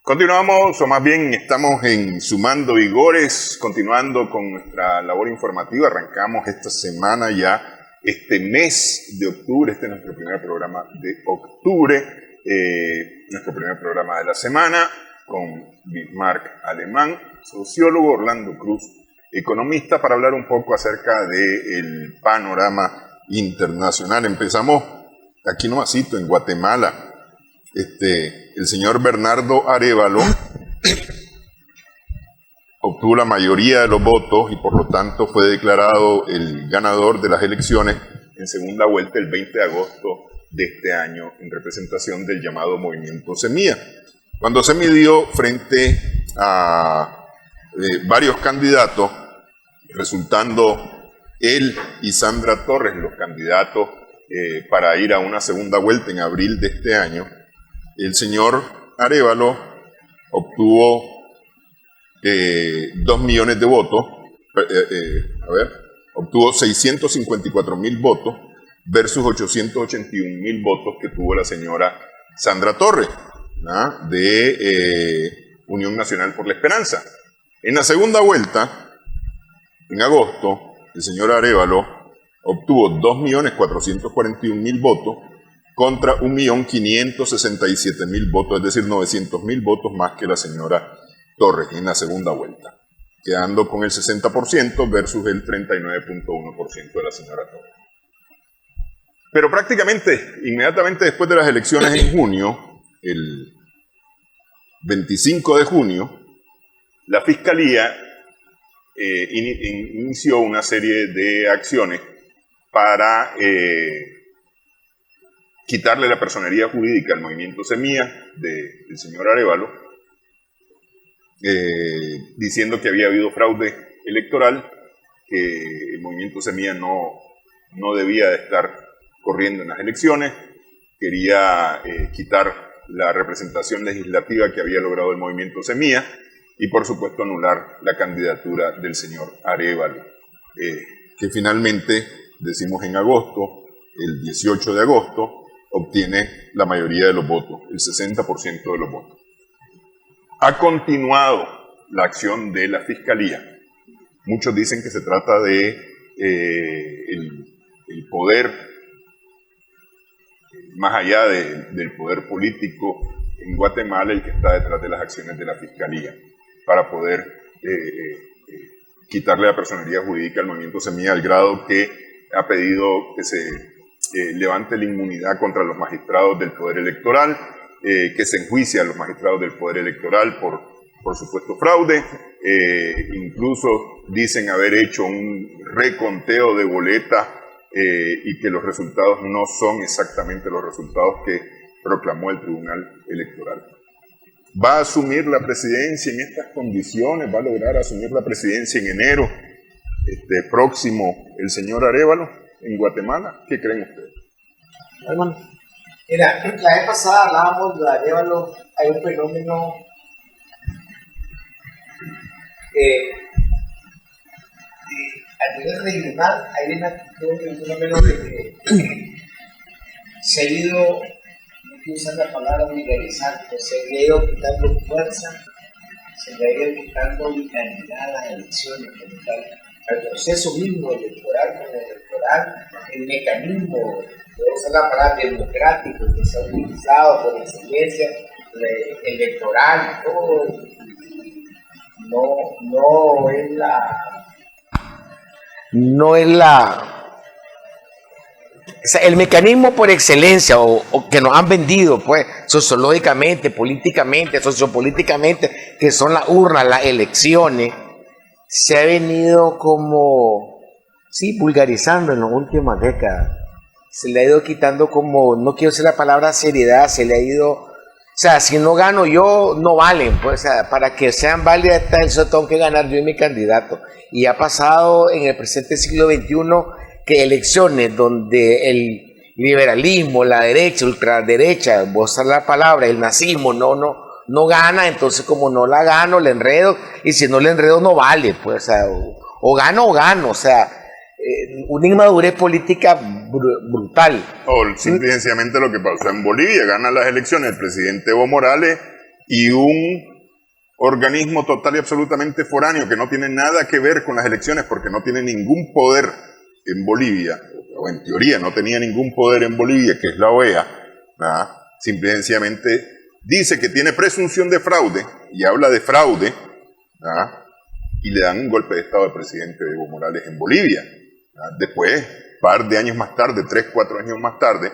Continuamos, o más bien estamos en Sumando Vigores, continuando con nuestra labor informativa. Arrancamos esta semana ya, este mes de octubre. Este es nuestro primer programa de octubre, nuestro primer programa de la semana, con Bismarck Alemán, sociólogo, Orlando Cruz, economista, para hablar un poco acerca del panorama internacional. Empezamos aquí nomasito, en Guatemala. El señor Bernardo Arévalo obtuvo la mayoría de los votos y por lo tanto fue declarado el ganador de las elecciones en segunda vuelta el 20 de agosto de este año en representación del llamado Movimiento Semilla. Cuando se midió frente a varios candidatos, resultando él y Sandra Torres los candidatos para ir a una segunda vuelta en abril de este año, el señor Arévalo obtuvo 2 millones de votos, obtuvo 654,000 votos versus 881,000 votos que tuvo la señora Sandra Torres, ¿no?, de Unión Nacional por la Esperanza. En la segunda vuelta, en agosto, el señor Arévalo obtuvo 2.441.000 votos contra 1.567.000 votos, es decir, 900,000 votos más que la señora Torres en la segunda vuelta, quedando con el 60% versus el 39.1% de la señora Torres. Pero prácticamente, inmediatamente después de las elecciones en junio, el 25 de junio, la Fiscalía inició una serie de acciones para quitarle la personería jurídica al Movimiento Semilla del señor Arévalo, diciendo que había habido fraude electoral, que el Movimiento Semilla no debía de estar corriendo en las elecciones, quería quitar la representación legislativa que había logrado el Movimiento Semilla y por supuesto anular la candidatura del señor Arévalo, que finalmente, decimos en agosto, el 18 de agosto, obtiene la mayoría de los votos, el 60% de los votos. Ha continuado la acción de la Fiscalía. Muchos dicen que se trata de el poder, más allá del poder político en Guatemala, el que está detrás de las acciones de la Fiscalía, para poder quitarle la personería jurídica al Movimiento Semilla, al grado que ha pedido que se levante la inmunidad contra los magistrados del Poder Electoral, que se enjuicie a los magistrados del Poder Electoral por supuesto fraude. Incluso dicen haber hecho un reconteo de boletas y que los resultados no son exactamente los resultados que proclamó el Tribunal Electoral. ¿Va a asumir la presidencia en estas condiciones? ¿Va a lograr asumir la presidencia en enero próximo el señor Arévalo en Guatemala? ¿Qué creen ustedes? Hermano. Mira, la vez pasada hablábamos de Arévalo. Hay un fenómeno a nivel regional, hay un fenómeno de que se ha ido, no quiero usar la palabra vulgarizando, se le ha ido quitando fuerza, se le ha ido quitando vitalidad a las elecciones, al proceso mismo electoral, el mecanismo, puede usar la palabra democrático, que se ha utilizado por excelencia, electoral, todo, no es o sea, el mecanismo por excelencia o que nos han vendido, pues, sociológicamente, políticamente, sociopolíticamente, que son las urnas, las elecciones, se ha venido como, sí, vulgarizando en las últimas décadas. Se le ha ido quitando como, no quiero decir la palabra seriedad, se le ha ido, o sea, si no gano yo, no valen, pues, o sea, para que sean válidas estas, tengo que ganar yo y mi candidato. Y ha pasado en el presente siglo XXI que elecciones donde el liberalismo, la derecha, ultraderecha, voy a usar la palabra, el nazismo, no gana, entonces como no la gano, le enredo, y si no le enredo no vale, pues, o sea, o gano, o sea, una inmadurez política brutal. O simple y sencillamente lo que pasó en Bolivia, gana las elecciones el presidente Evo Morales y un organismo total y absolutamente foráneo que no tiene nada que ver con las elecciones porque no tiene ningún poder en Bolivia, o en teoría no tenía ningún poder en Bolivia, que es la OEA, ¿verdad? Simple y sencillamente dice que tiene presunción de fraude y habla de fraude, ¿verdad? Y le dan un golpe de estado al presidente Evo Morales en Bolivia, ¿verdad? Después, par de años más tarde, 3, 4 años más tarde,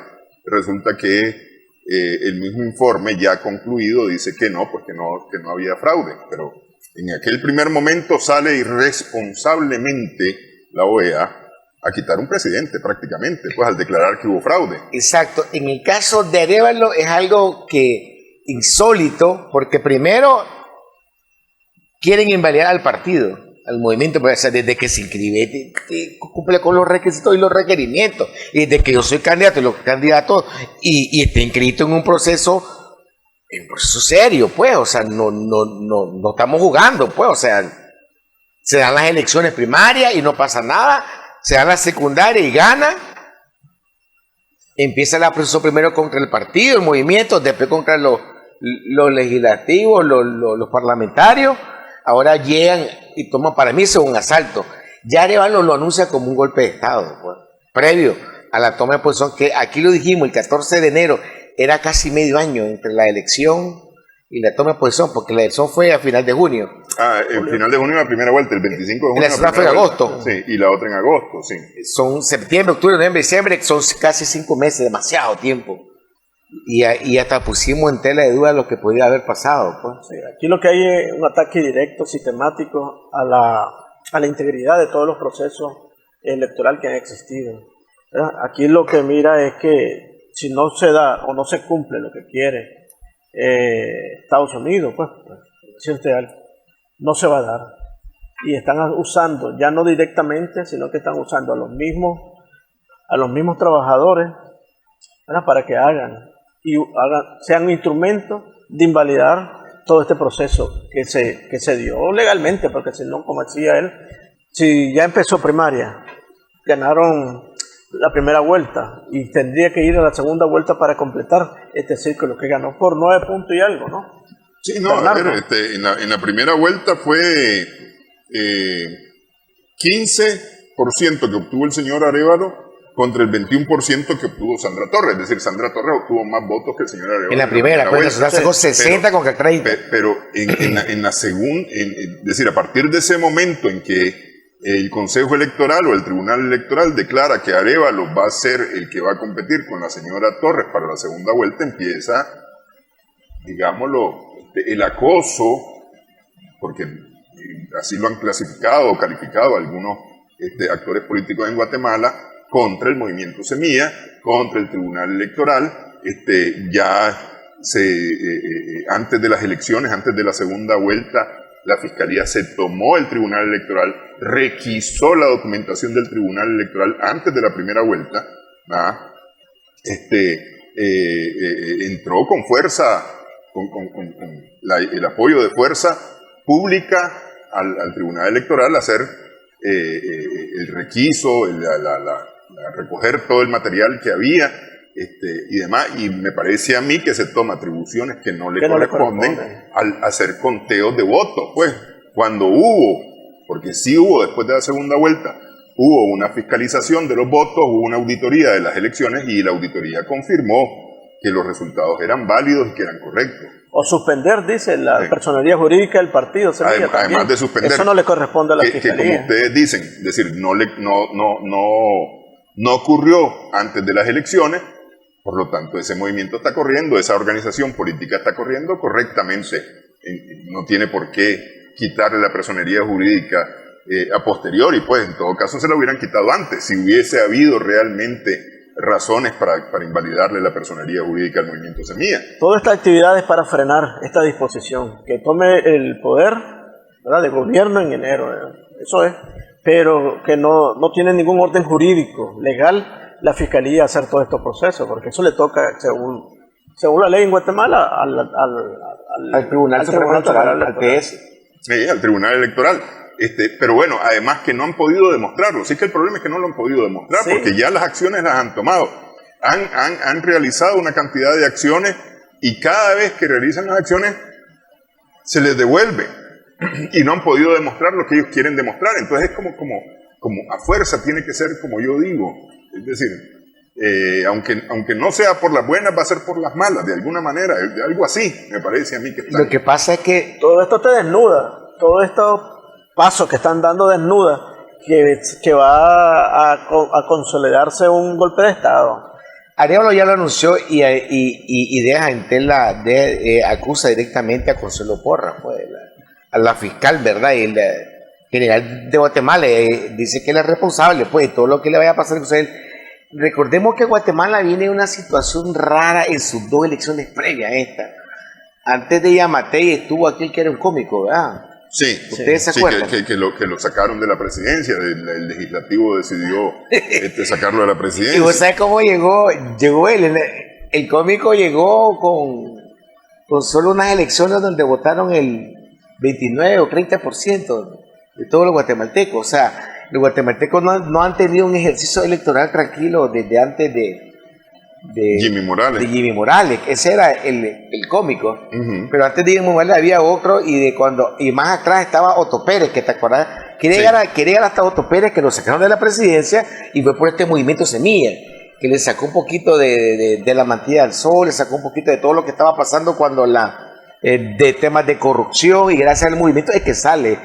resulta que el mismo informe ya concluido dice que no, pues que no había fraude, pero en aquel primer momento sale irresponsablemente la OEA a quitar un presidente prácticamente, pues al declarar que hubo fraude. Exacto. En el caso de Arévalo es algo que insólito, porque primero quieren invalidar al partido, al movimiento, pues, o sea, desde que se inscribe cumple con los requisitos y los requerimientos, y desde que yo soy candidato y los candidatos y esté inscrito en un proceso serio, pues, o sea, no estamos jugando, pues, o sea, se dan las elecciones primarias y no pasa nada, se dan las secundarias y gana, empieza el proceso primero contra el partido, el movimiento, después contra los legislativos, los parlamentarios, ahora llegan y toman, para mí eso es un asalto. Ya Arévalo lo anuncia como un golpe de Estado, pues, previo a la toma de posición, que aquí lo dijimos, el 14 de enero, era casi medio año entre la elección y la toma de posición, porque la elección fue a final de junio. El final de junio la primera vuelta, el 25 de junio. La segunda fue en agosto. Sí, y la otra en agosto, sí. Son septiembre, octubre, noviembre, diciembre, son casi 5 meses, demasiado tiempo. Y hasta pusimos en tela de duda lo que podía haber pasado, pues. Sí, aquí lo que hay es un ataque directo, sistemático a la integridad de todos los procesos electorales que han existido. ¿Verdad? Aquí lo que mira es que si no se da o no se cumple lo que quiere Estados Unidos, pues, no se va a dar. Y están usando, ya no directamente, sino que están usando a los mismos trabajadores, ¿verdad? Para que sean instrumentos de invalidar todo este proceso que se dio legalmente, porque si no, como decía él, si ya empezó primaria, ganaron la primera vuelta y tendría que ir a la segunda vuelta para completar este círculo que ganó por 9 puntos y algo, ¿no? Sí, no, a ver, en la primera vuelta fue 15% que obtuvo el señor Arévalo contra el 21% que obtuvo Sandra Torres. Es decir, Sandra Torres obtuvo más votos que el señor Arévalo. En la primera, pues se sacó 60 contra 30. Pero en la segunda, es decir, a partir de ese momento en que el Consejo Electoral o el Tribunal Electoral declara que Arévalo va a ser el que va a competir con la señora Torres para la segunda vuelta, empieza, digámoslo, el acoso, porque así lo han clasificado o calificado algunos actores políticos en Guatemala, contra el movimiento Semilla, contra el Tribunal Electoral. Antes de las elecciones, antes de la segunda vuelta, la Fiscalía se tomó el Tribunal Electoral, requisó la documentación del Tribunal Electoral antes de la primera vuelta, entró con fuerza, con el apoyo de fuerza pública al Tribunal Electoral a hacer el requiso, recoger todo el material que había y demás, y me parece a mí que se toma atribuciones que no le corresponden al hacer conteos de votos, pues, cuando porque sí hubo después de la segunda vuelta, hubo una fiscalización de los votos, hubo una auditoría de las elecciones y la auditoría confirmó que los resultados eran válidos y que eran correctos. O suspender, dice la personería jurídica del partido. Además de suspender. Eso no le corresponde a la Fiscalía. Que como ustedes dicen, es decir, no ocurrió antes de las elecciones, por lo tanto ese movimiento está corriendo, esa organización política está corriendo correctamente. No tiene por qué quitarle la personería jurídica a posteriori, pues en todo caso se la hubieran quitado antes, si hubiese habido realmente razones para invalidarle la personería jurídica al movimiento Semilla. Toda esta actividad es para frenar esta disposición, que tome el poder, ¿verdad?, de gobierno en enero, eso es, pero que no tiene ningún orden jurídico, legal, la Fiscalía hacer todos estos procesos, porque eso le toca, según la ley en Guatemala, al Tribunal Supremo Electoral, al PS. Sí, al Tribunal Electoral. Pero bueno, además que no han podido demostrarlo. Sí que el problema es que no lo han podido demostrar, porque ya las acciones las han tomado. Han realizado una cantidad de acciones y cada vez que realizan las acciones se les devuelve y no han podido demostrar lo que ellos quieren demostrar. Entonces es como a fuerza tiene que ser como yo digo. Es decir, aunque no sea por las buenas, va a ser por las malas, de alguna manera, algo así, me parece a mí que está. Lo que pasa es que todo esto te desnuda, todos estos pasos que están dando desnuda, que va a consolidarse un golpe de Estado. Arévalo ya lo anunció y deja en tela, acusa directamente a Consuelo Porras, pues, a la fiscal, ¿verdad? Y la general de Guatemala dice que él es responsable, pues, de todo lo que le vaya a pasar a él. Recordemos que Guatemala viene en una situación rara en sus dos elecciones previas a esta. Antes de Yamatei estuvo aquel que era un cómico, ¿verdad? Sí, ¿ustedes se acuerdan? Que lo sacaron de la presidencia, el legislativo decidió sacarlo de la presidencia. ¿Y vos sabés cómo llegó él? El cómico llegó con solo unas elecciones donde votaron el 29 o 30% de todos los guatemaltecos. O sea, los guatemaltecos no han tenido un ejercicio electoral tranquilo desde antes de Jimmy Morales. De Jimmy Morales, ese era el cómico. Uh-huh. Pero antes de Jimmy Morales había otro y más atrás estaba Otto Pérez, que te acordás, quería llegar hasta Otto Pérez, que lo sacaron de la presidencia y fue por este movimiento Semilla, que le sacó un poquito de la mantilla del sol, le sacó un poquito de todo lo que estaba pasando cuando de temas de corrupción, y gracias al movimiento es que sale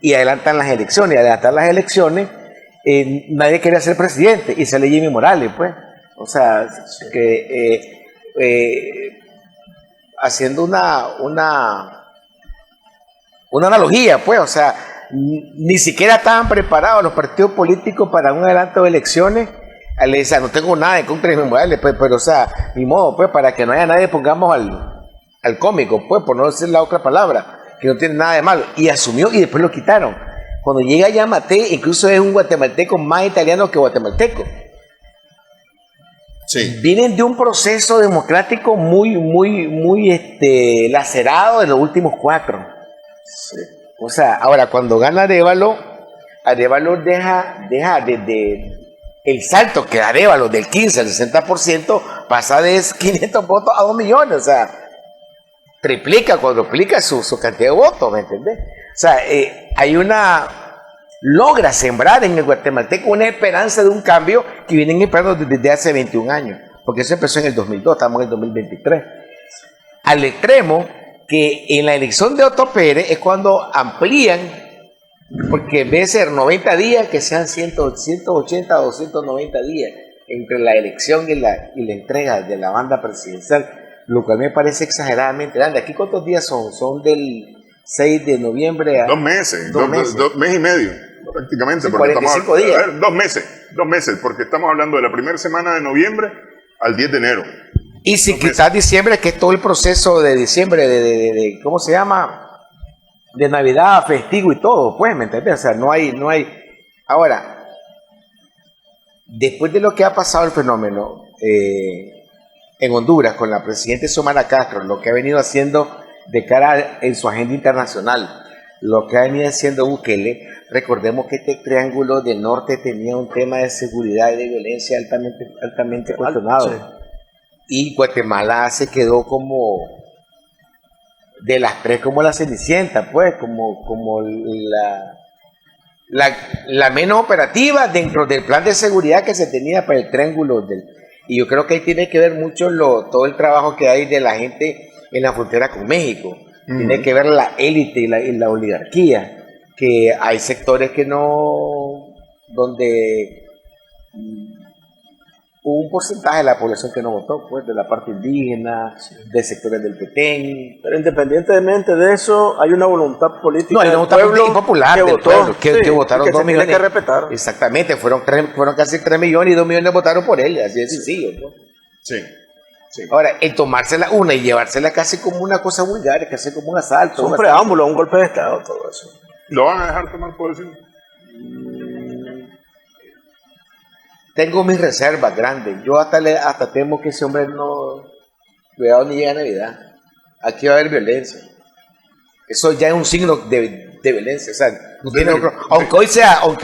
y adelantan las elecciones. Y adelantar las elecciones, nadie quería ser presidente y sale Jimmy Morales, pues. O sea, que haciendo una analogía, pues, o sea, ni siquiera estaban preparados los partidos políticos para un adelanto de elecciones. Le decía, no tengo nada en contra de Jimmy Morales, pues, pero, o sea, ni modo, pues, para que no haya nadie, pongamos al cómico, pues, por no decir la otra palabra, que no tiene nada de malo. Y asumió y después lo quitaron. Cuando llega Yamatei, incluso es un guatemalteco más italiano que guatemalteco. Sí. Vienen de un proceso democrático muy lacerado en los últimos 4. Sí. O sea, ahora cuando gana Arévalo deja desde el salto que Arévalo del 15 al 60% pasa de 500 votos a 2 millones. O sea, triplica, cuadruplica su cantidad de votos, ¿me entendés? O sea, logra sembrar en el guatemalteco una esperanza de un cambio que vienen esperando desde hace 21 años, porque eso empezó en el 2002, estamos en el 2023. Al extremo que en la elección de Otto Pérez es cuando amplían, porque en vez de ser 90 días, que sean 180 o 290 días entre la elección y la entrega de la banda presidencial, lo cual me parece exageradamente grande. ¿Aquí cuántos días son? Son del 6 de noviembre a... 2 meses, 2 meses y medio, prácticamente. Sí, porque 45 días. A ver, 2 meses, porque estamos hablando de la primera semana de noviembre al 10 de enero. Y si quitas diciembre, que es todo el proceso de diciembre, de ¿cómo se llama? De Navidad, festivo y todo, pues, ¿me entiendes? O sea, no hay... Ahora, después de lo que ha pasado el fenómeno en Honduras con la presidenta Xiomara Castro, lo que ha venido haciendo de cara en su agenda internacional, lo que ha venido haciendo Bukele, recordemos que este triángulo del norte tenía un tema de seguridad y de violencia altamente cuestionado. Sí. Y Guatemala se quedó como de las tres, como la cenicienta, pues, como la menos operativa dentro del plan de seguridad que se tenía para el triángulo y yo creo que ahí tiene que ver mucho todo el trabajo que hay de la gente en la frontera con México. Uh-huh. Tiene que ver la élite y la oligarquía, que hay sectores que donde hubo un porcentaje de la población que no votó, pues, de la parte indígena, de sectores del Petén. Pero independientemente de eso, hay una voluntad política. No, hay una voluntad popular del pueblo, que votaron 2 millones. Que respetar. Exactamente, fueron casi 3 millones y 2 millones votaron por él, así de sencillo. ¿No? Sí. Sí. Ahora, el tomársela una y llevársela casi como una cosa vulgar, casi como un asalto. Un preámbulo, un golpe de Estado, todo eso. ¿Lo van a dejar tomar por eso? Tengo mis reservas grandes. Yo hasta temo que ese hombre no... Cuidado, ni llega a Navidad. Aquí va a haber violencia. Eso ya es un signo de violencia. O sea, no tiene aunque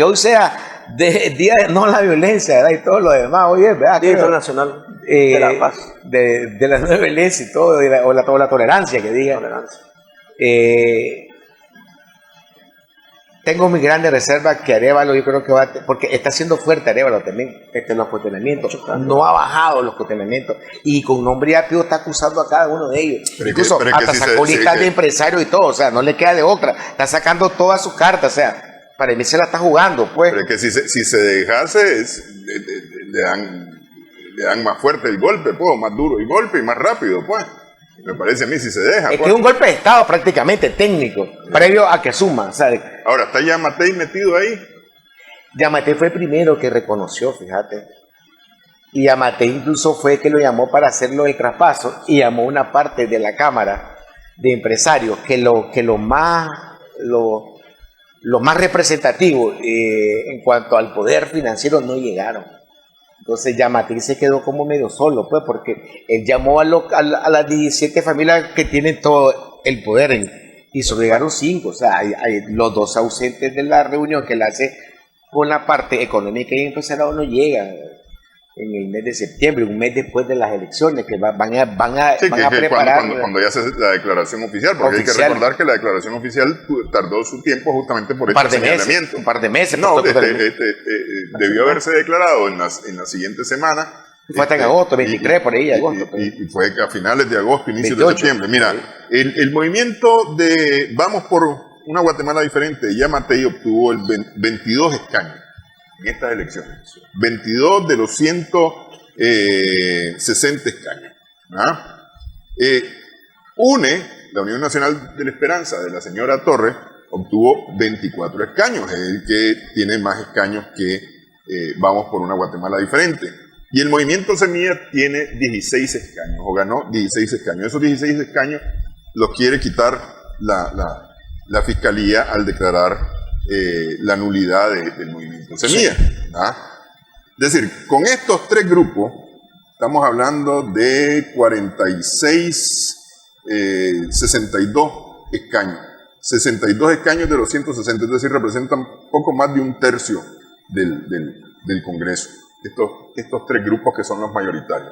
hoy sea día de no la violencia, ¿verdad? Y todo lo demás. Hoy es, ¿verdad? Día Internacional de la Paz. De la no violencia y todo, o la tolerancia, que diga. Tolerancia. Tengo mi grande reserva que Arévalo, yo creo que va a, porque está siendo fuerte Arévalo también, los cuestionamientos, no ha bajado los cuestionamientos, y con nombre y apellido está acusando a cada uno de ellos. Pero incluso hasta sacó listas de empresarios y todo, o sea, no le queda de otra, está sacando todas sus cartas, o sea, para mí se la está jugando, pues. Pero es que si se dejase, le dan más fuerte el golpe, pues, más duro el golpe y más rápido, pues. Me parece a mí si se deja. Es pues. que es un golpe de Estado prácticamente técnico, previo a que asuma. ¿Sabes? Ahora, ¿está Yamatei metido ahí? Yamatei fue el primero que reconoció, fíjate. Y Yamatei incluso fue que lo llamó para hacerlo el traspaso y llamó una parte de la Cámara de Empresarios que lo más representativo en cuanto al poder financiero no llegaron. Entonces Yamatei se quedó como medio solo, pues, porque él llamó a las 17 familias que tienen todo el poder y solo llegaron 5. O sea, hay los 2 ausentes de la reunión que la hace con la parte económica y empresarial no llegan en el mes de septiembre, un mes después de las elecciones, que van a preparar. Cuando ya se hace la declaración oficial, porque hay que recordar que la declaración oficial tardó su tiempo justamente por este señalamiento. Un par de meses. No, debió haberse declarado en la siguiente semana. Fue hasta en agosto, 23 por ahí, de agosto. Y fue a finales de agosto, inicios 28, de septiembre. Mira, el movimiento de Vamos por una Guatemala Diferente, Yamatei obtuvo 22 escaños en estas elecciones. 22 de los 160 escaños. UNE, la Unión Nacional de la Esperanza de la señora Torres, obtuvo 24 escaños. Es el que tiene más escaños que Vamos por una Guatemala Diferente. Y el Movimiento Semilla tiene 16 escaños, o ganó 16 escaños. Esos 16 escaños los quiere quitar la Fiscalía al declarar la nulidad del Movimiento Semilla. Es decir, con estos 3 grupos, estamos hablando de 62 escaños. 62 escaños de los 160, es decir, representan poco más de un tercio del Congreso. Estos 3 grupos que son los mayoritarios.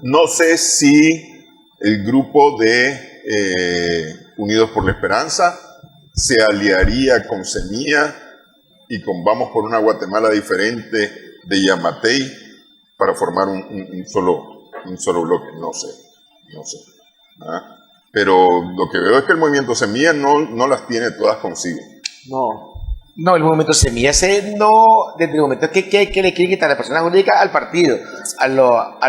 No sé si el grupo de Unidos por la Esperanza se aliaría con Semilla y con Vamos por una Guatemala Diferente de Yamatei para formar un solo bloque. No sé. Pero lo que veo es que el Movimiento Semilla no las tiene todas consigo. No, el Movimiento Semilla desde el momento que le quieren quitar la persona jurídica al partido, a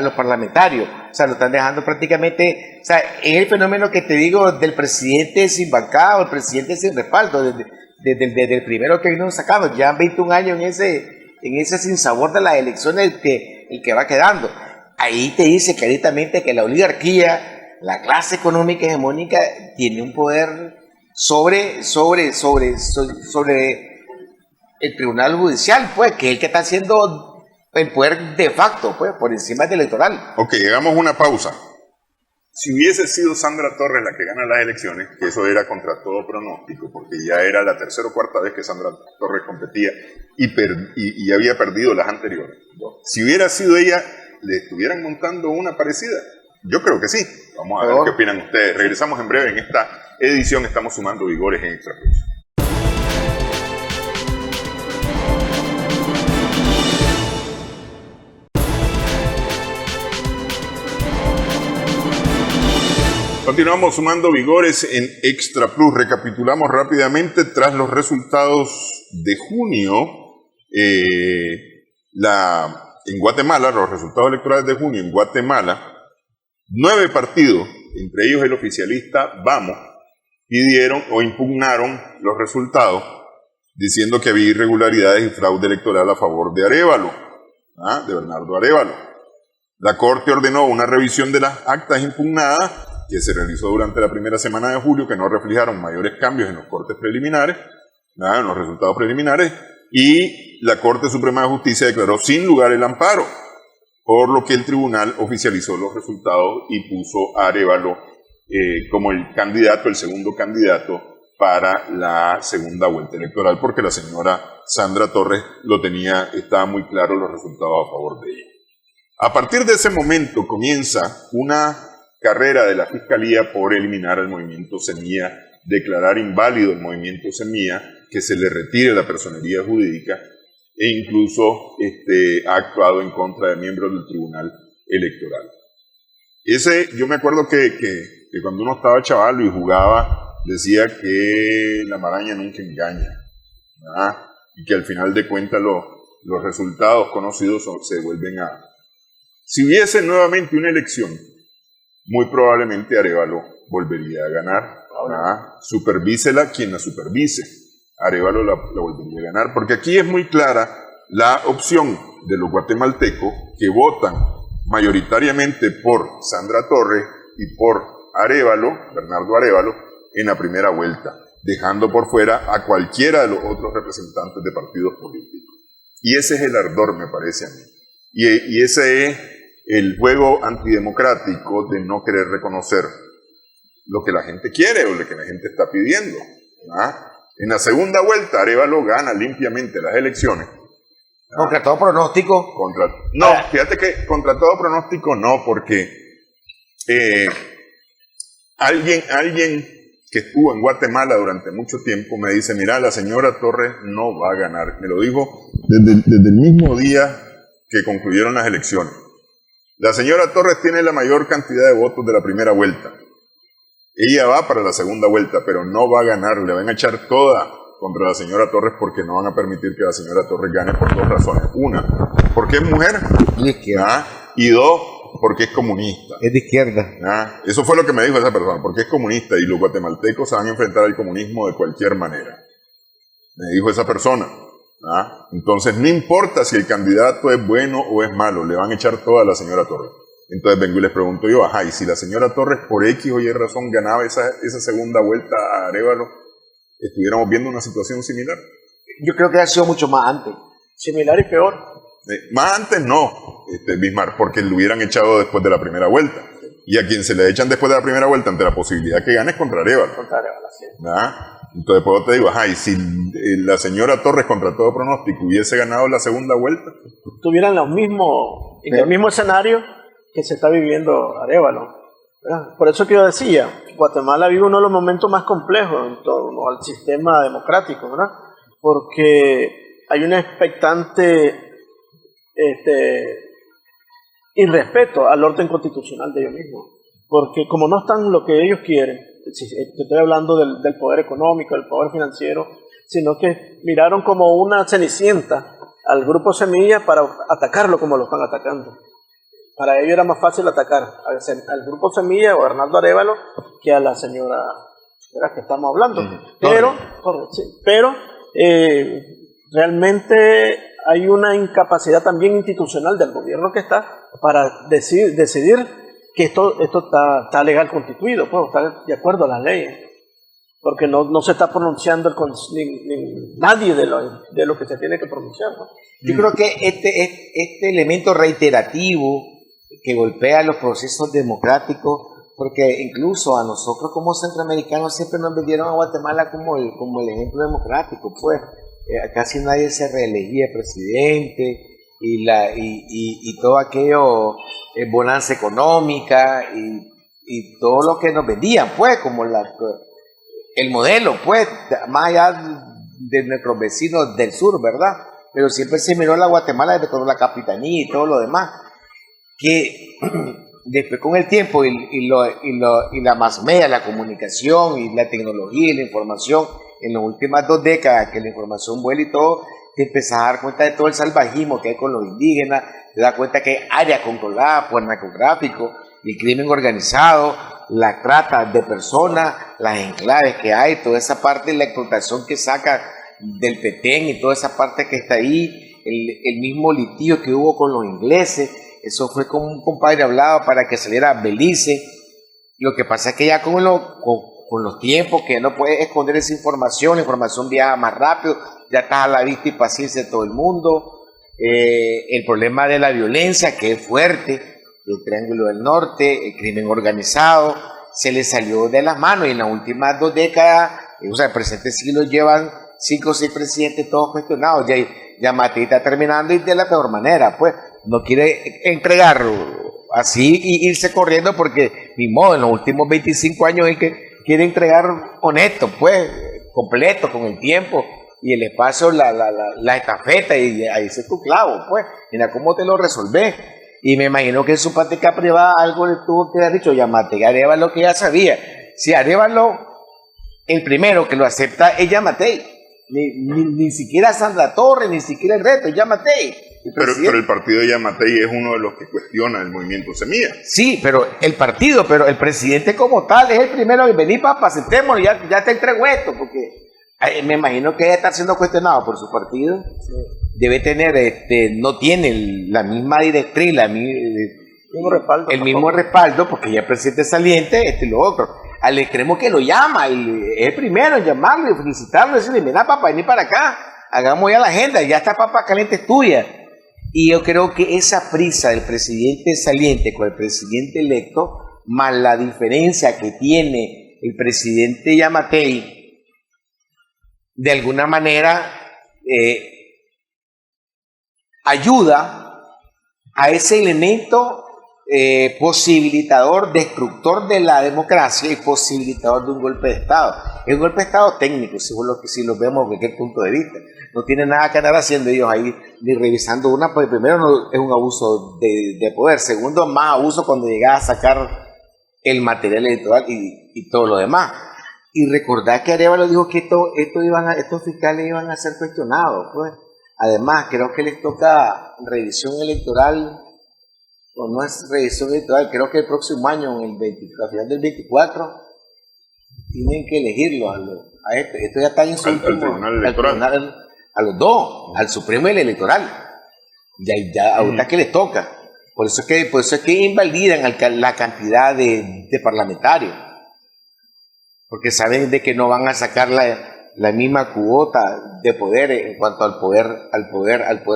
los parlamentarios, o sea, lo están dejando prácticamente, o sea, es el fenómeno que te digo del presidente sin bancada o el presidente sin respaldo, desde el primero que vino sacado, ya 21 años en ese sinsabor de las elecciones el que va quedando. Ahí te dice claritamente que la oligarquía, la clase económica hegemónica, tiene un poder sobre el Tribunal Judicial, pues, que es el que está haciendo el poder de facto, pues, por encima del electoral. Ok, hagamos una pausa. Si hubiese sido Sandra Torres la que gana las elecciones, que eso era contra todo pronóstico, porque ya era la 3ª o 4ª vez que Sandra Torres competía y había perdido las anteriores. Si hubiera sido ella, ¿le estuvieran montando una parecida? Yo creo que sí. Vamos a ver qué opinan ustedes. Regresamos en breve en esta edición. Estamos sumando vigores en Extra Plus. Continuamos sumando vigores en Extra Plus. Recapitulamos rápidamente tras los resultados de junio. En Guatemala, los resultados electorales de junio en Guatemala, 9 partidos, entre ellos el oficialista Vamos, pidieron o impugnaron los resultados diciendo que había irregularidades y fraude electoral a favor de Arévalo, de Bernardo Arévalo. La Corte ordenó una revisión de las actas impugnadas que se realizó durante la primera semana de julio, que no reflejaron mayores cambios en los cortes preliminares, en los resultados preliminares, y la Corte Suprema de Justicia declaró sin lugar el amparo, por lo que el tribunal oficializó los resultados y puso a Arévalo como el segundo candidato para la segunda vuelta electoral, porque la señora Sandra Torres estaba muy claro los resultados a favor de ella. A partir de ese momento comienza una carrera de la Fiscalía por eliminar el movimiento Semilla, declarar inválido el movimiento Semilla, que se le retire la personería jurídica e incluso ha actuado en contra de miembros del Tribunal Electoral. Yo me acuerdo que cuando uno estaba chaval y jugaba, decía que la maraña nunca engaña, ¿verdad? Y que al final de cuentas los resultados conocidos se vuelven a... Si hubiese nuevamente una elección, muy probablemente Arévalo volvería a ganar, ¿verdad? Supervísela quien la supervise. Arévalo la volvería a ganar, porque aquí es muy clara la opción de los guatemaltecos que votan mayoritariamente por Sandra Torres y por Arévalo, Bernardo Arévalo, en la primera vuelta, dejando por fuera a cualquiera de los otros representantes de partidos políticos. Y ese es el ardor, me parece a mí. Y ese es el juego antidemocrático de no querer reconocer lo que la gente quiere o lo que la gente está pidiendo, ¿verdad? En la segunda vuelta, Arévalo gana limpiamente las elecciones. ¿Contra todo pronóstico? Fíjate que contra todo pronóstico no, porque alguien que estuvo en Guatemala durante mucho tiempo me dice, mira, la señora Torres no va a ganar. Me lo dijo desde el mismo día que concluyeron las elecciones. La señora Torres tiene la mayor cantidad de votos de la primera vuelta. Ella va para la segunda vuelta, pero no va a ganar. Le van a echar toda contra la señora Torres porque no van a permitir que la señora Torres gane por dos razones. Una, porque es mujer. Y dos, porque es comunista. Es de izquierda. Eso fue lo que me dijo esa persona, porque es comunista y los guatemaltecos se van a enfrentar al comunismo de cualquier manera. Me dijo esa persona. Entonces no importa si el candidato es bueno o es malo, le van a echar toda a la señora Torres. Entonces vengo y les pregunto yo, y si la señora Torres por X o Y razón ganaba esa segunda vuelta a Arévalo, ¿estuviéramos viendo una situación similar? Yo creo que ha sido mucho más antes. Similar y peor. Más antes no, Bismarck, porque lo hubieran echado después de la primera vuelta. Y a quien se le echan después de la primera vuelta ante la posibilidad que gane es contra Arévalo. Sí. Entonces pues te digo, y si la señora Torres contra todo pronóstico hubiese ganado la segunda vuelta, tuvieran el mismo escenario que se está viviendo Arévalo, ¿verdad? Por eso que yo decía, Guatemala vive uno de los momentos más complejos en torno al sistema democrático, ¿verdad? Porque hay un expectante irrespeto al orden constitucional de ellos mismos, porque como no están lo que ellos quieren, estoy hablando del poder económico, del poder financiero, sino que miraron como una cenicienta al grupo Semilla para atacarlo como lo están atacando. Para ellos era más fácil atacar al grupo Semilla o a Bernardo Arévalo que a la señora de la que estamos hablando. Pero realmente hay una incapacidad también institucional del gobierno que está para decidir que esto está legal constituido, pues está de acuerdo a las leyes, porque no se está pronunciando nadie de lo que se tiene que pronunciar, ¿no? Yo creo que este elemento reiterativo que golpea los procesos democráticos, porque incluso a nosotros como centroamericanos siempre nos vendieron a Guatemala como el ejemplo democrático, pues casi nadie se reelegía presidente y todo aquello, bonanza económica y todo lo que nos vendían, pues, como el modelo, pues, más allá de nuestros vecinos del sur, ¿verdad? Pero siempre se miró la Guatemala desde con la capitanía y todo lo demás, que después con el tiempo y la mass media, la comunicación y la tecnología y la información, en las últimas 2 décadas que la información vuela y todo, te empezás a dar cuenta de todo el salvajismo que hay con los indígenas, te das cuenta que hay áreas controladas por narcotráfico, el crimen organizado, la trata de personas, las enclaves que hay, toda esa parte de la explotación que saca del Petén y toda esa parte que está ahí, el mismo litigio que hubo con los ingleses. Eso fue como un compadre hablaba para que saliera Belice. Lo que pasa es que ya con los tiempos que no puedes esconder esa información, la información viaja más rápido, ya está a la vista y paciencia de todo el mundo. El problema de la violencia, que es fuerte, el Triángulo del Norte, el crimen organizado, se le salió de las manos y en las últimas 2 décadas, el presente siglo llevan 5 o 6 presidentes todos cuestionados. Ya Matei está terminando y de la peor manera, pues. No quiere entregar así irse corriendo porque, ni modo, en los últimos 25 años es que quiere entregar honesto, pues, completo, con el tiempo y el espacio, la estafeta, y ahí es tu clavo, pues, mira cómo te lo resolvés. Y me imagino que en su práctica privada algo le tuvo que haber dicho, llámate Arévalo, que ya sabía. Si Arévalo, el primero que lo acepta es Yamatei, ni siquiera Sandra Torres, ni siquiera el reto, es Yamatei. Pero el partido de Yamatei es uno de los que cuestiona el movimiento Semilla. Sí, pero el presidente como tal es el primero que vení, papá, sentémonos, ya te entrego esto, porque me imagino que ella está siendo cuestionado por su partido. Sí. Debe tener, no tiene la misma directriz, el mismo respaldo, porque ya es presidente saliente, lo otro. Al extremo que lo llama, y es el primero en llamarlo y felicitarlo, y decirle, mira, papá, vení para acá, hagamos ya la agenda, ya está, papá, caliente es tuya. Y yo creo que esa prisa del presidente saliente con el presidente electo, más la diferencia que tiene el presidente Yamatei, de alguna manera ayuda a ese elemento posibilitador, destructor de la democracia y posibilitador de un golpe de Estado. Es un golpe de Estado técnico, si lo vemos desde qué punto de vista. No tiene nada que andar haciendo ellos ahí, ni revisando una, porque primero no, es un abuso de poder, segundo, más abuso cuando llegas a sacar el material electoral y todo lo demás. Y recordar que Arévalo dijo que estos fiscales iban a ser cuestionados, pues. Además, creo que les toca revisión electoral, o no es revisión electoral, creo que el próximo año, a final del 24, tienen que elegirlo a esto ya está en su al tribunal electoral. A los dos, al Supremo y al electoral. Ya ahorita que les toca. Por eso es que invalidan la cantidad de parlamentarios. Porque saben de que no van a sacar la misma cuota de poder en cuanto al poder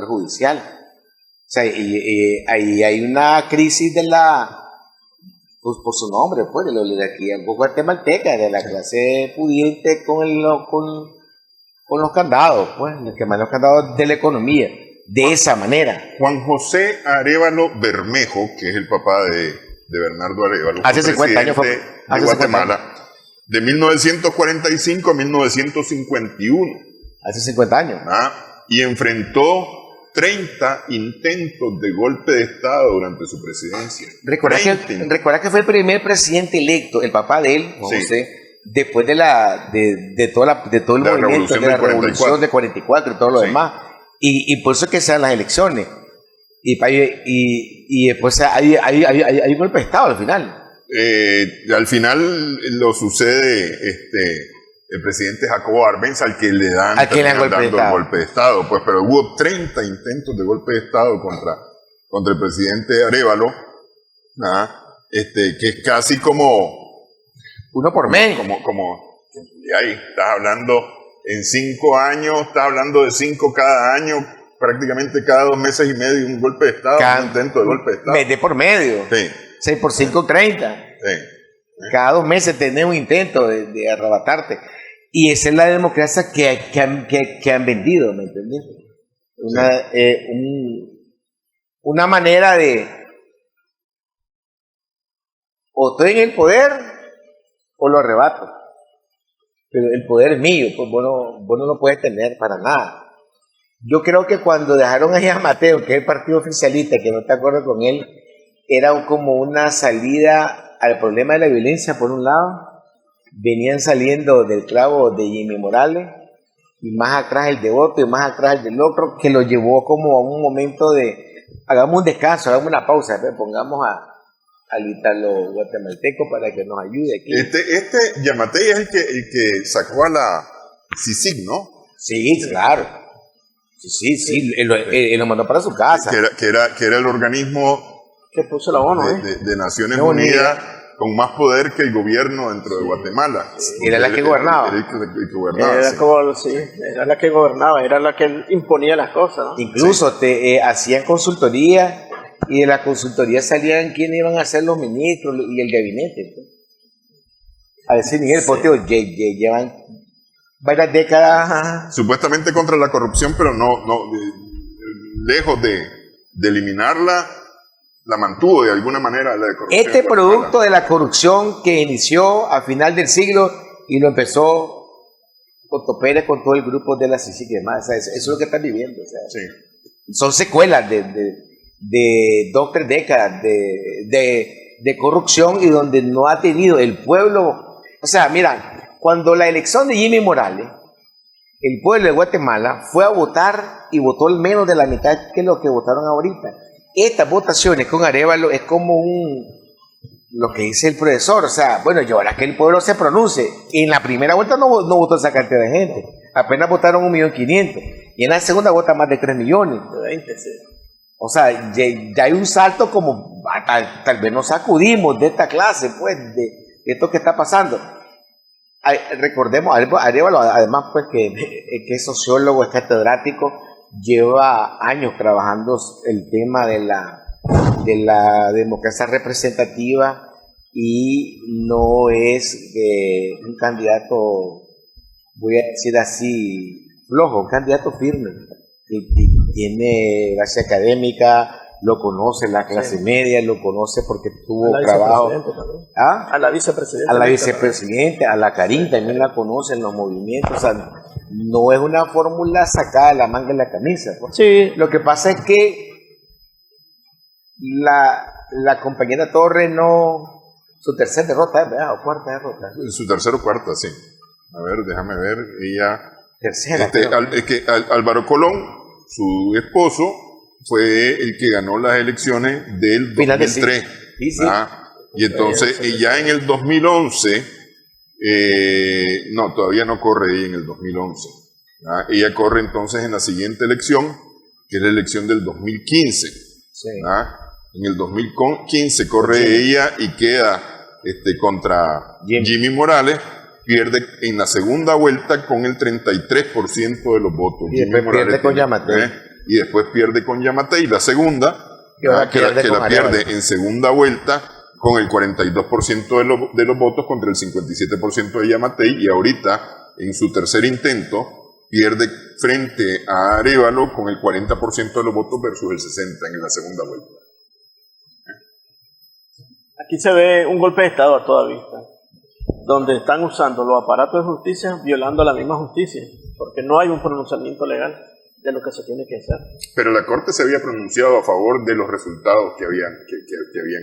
judicial. O sea, y ahí hay una crisis pues por su nombre, pues, de la oligarquía guatemalteca, de la clase pudiente con los candados, pues, los que manejan los candados de la economía, de esa manera. Juan José Arévalo Bermejo, que es el papá de Bernardo Arévalo, hace 50 años fue de Guatemala, de 1945 a 1951. Hace 50 años. Y enfrentó 30 intentos de golpe de Estado durante su presidencia. Recuerda que fue el primer presidente electo, el papá de él, Juan José, después de todo el movimiento de la revolución de 44 y todo lo demás. Y por eso es que se dan las elecciones. Y después hay un golpe de Estado al final. Al final lo sucede el presidente Jacobo Arbenz, al que le dan el golpe de Estado, pues, pero hubo 30 intentos de golpe de Estado contra el presidente Arévalo, que es casi como uno por mes. Y ahí estás hablando en 5 años, estás hablando de 5 cada año, prácticamente cada 2 meses y medio un golpe de Estado, un intento de golpe de Estado. Mes por medio. Sí. 6 por 5, 30. Sí. Cada 2 meses tenés un intento de arrebatarte. Y esa es la democracia que han vendido, ¿me entendés? Una manera de o estoy en el poder o lo arrebato. Pero el poder es mío, pues vos no lo puedes tener para nada. Yo creo que cuando dejaron a Mateo, que es el partido oficialista, que no está de acuerdo con él, era como una salida al problema de la violencia, por un lado. Venían saliendo del clavo de Jimmy Morales, y más atrás el de otro, y más atrás el del otro, que lo llevó como a un momento de, hagamos un descanso, hagamos una pausa, pongamos al ítalo guatemalteco para que nos ayude aquí. Este Yamatei es el que sacó a la CICIG, ¿no? Sí, claro. Sí, él lo mandó para su casa. Que era el organismo que puso la ONU, de Naciones Unidas, con más poder que el gobierno dentro de Guatemala. Era la que gobernaba. Era la que gobernaba, era la que imponía las cosas, ¿no? Incluso hacían consultoría, y de la consultoría salían quiénes iban a ser los ministros y el gabinete. A ese nivel, llevan varias décadas. Supuestamente contra la corrupción, pero no lejos de eliminarla, la mantuvo de alguna manera la corrupción. Este producto de la corrupción que inició a final del siglo y lo empezó Otto Pérez con todo el grupo de la CICIG y demás, o sea, eso es lo que están viviendo. O sea, Sí. son secuelas de 2-3 décadas de corrupción y donde no ha tenido el pueblo. O sea, mira, cuando la elección de Jimmy Morales, el pueblo de Guatemala fue a votar y votó menos de la mitad que lo que votaron ahorita. Estas votaciones con Arévalo es como lo que dice el profesor, o sea, bueno, y ahora que el pueblo se pronuncie. En la primera vuelta no votó esa cantidad de gente, apenas votaron 1.500.000, y en la segunda vota más de 3 millones. De 20, sí. O sea, ya hay un salto como, tal vez nos sacudimos de esta clase, pues, de esto que está pasando. Recordemos, Arévalo, además, pues, que es sociólogo, es catedrático, lleva años trabajando el tema de la democracia representativa y no es un candidato, voy a decir así, flojo, un candidato firme, que tiene base académica, lo conoce la clase media, lo conoce porque tuvo trabajo. ¿Ah? A la vicepresidenta. A la vicepresidenta, a la Karin también la conocen los movimientos, o sea, no es una fórmula sacada de la manga de la camisa. Pues. Sí. Lo que pasa es que la compañera Torres no, su tercera derrota, ¿verdad? O cuarta derrota. Su tercera o cuarta, sí. A ver, déjame ver, ella... Tercera. Álvaro Colón, su esposo, fue el que ganó las elecciones del 2003. Sí, sí. Y entonces, ya en el 2011, no, todavía no corre ella en el 2011. Ella corre entonces en la siguiente elección, que es la elección del 2015. Sí. En el 2015 corre ella y queda contra Jimmy Morales. Pierde en la segunda vuelta con el 33% de los votos. Y después pierde con Yamatei. Y después pierde con Yamatei. La segunda, que la pierde en segunda vuelta con el 42% de los votos contra el 57% de Yamatei. Y ahorita, en su tercer intento, pierde frente a Arévalo con el 40% de los votos versus el 60% en la segunda vuelta. Aquí se ve un golpe de Estado a toda vista, donde están usando los aparatos de justicia violando la misma justicia, porque no hay un pronunciamiento legal de lo que se tiene que hacer. Pero la Corte se había pronunciado a favor de los resultados que habían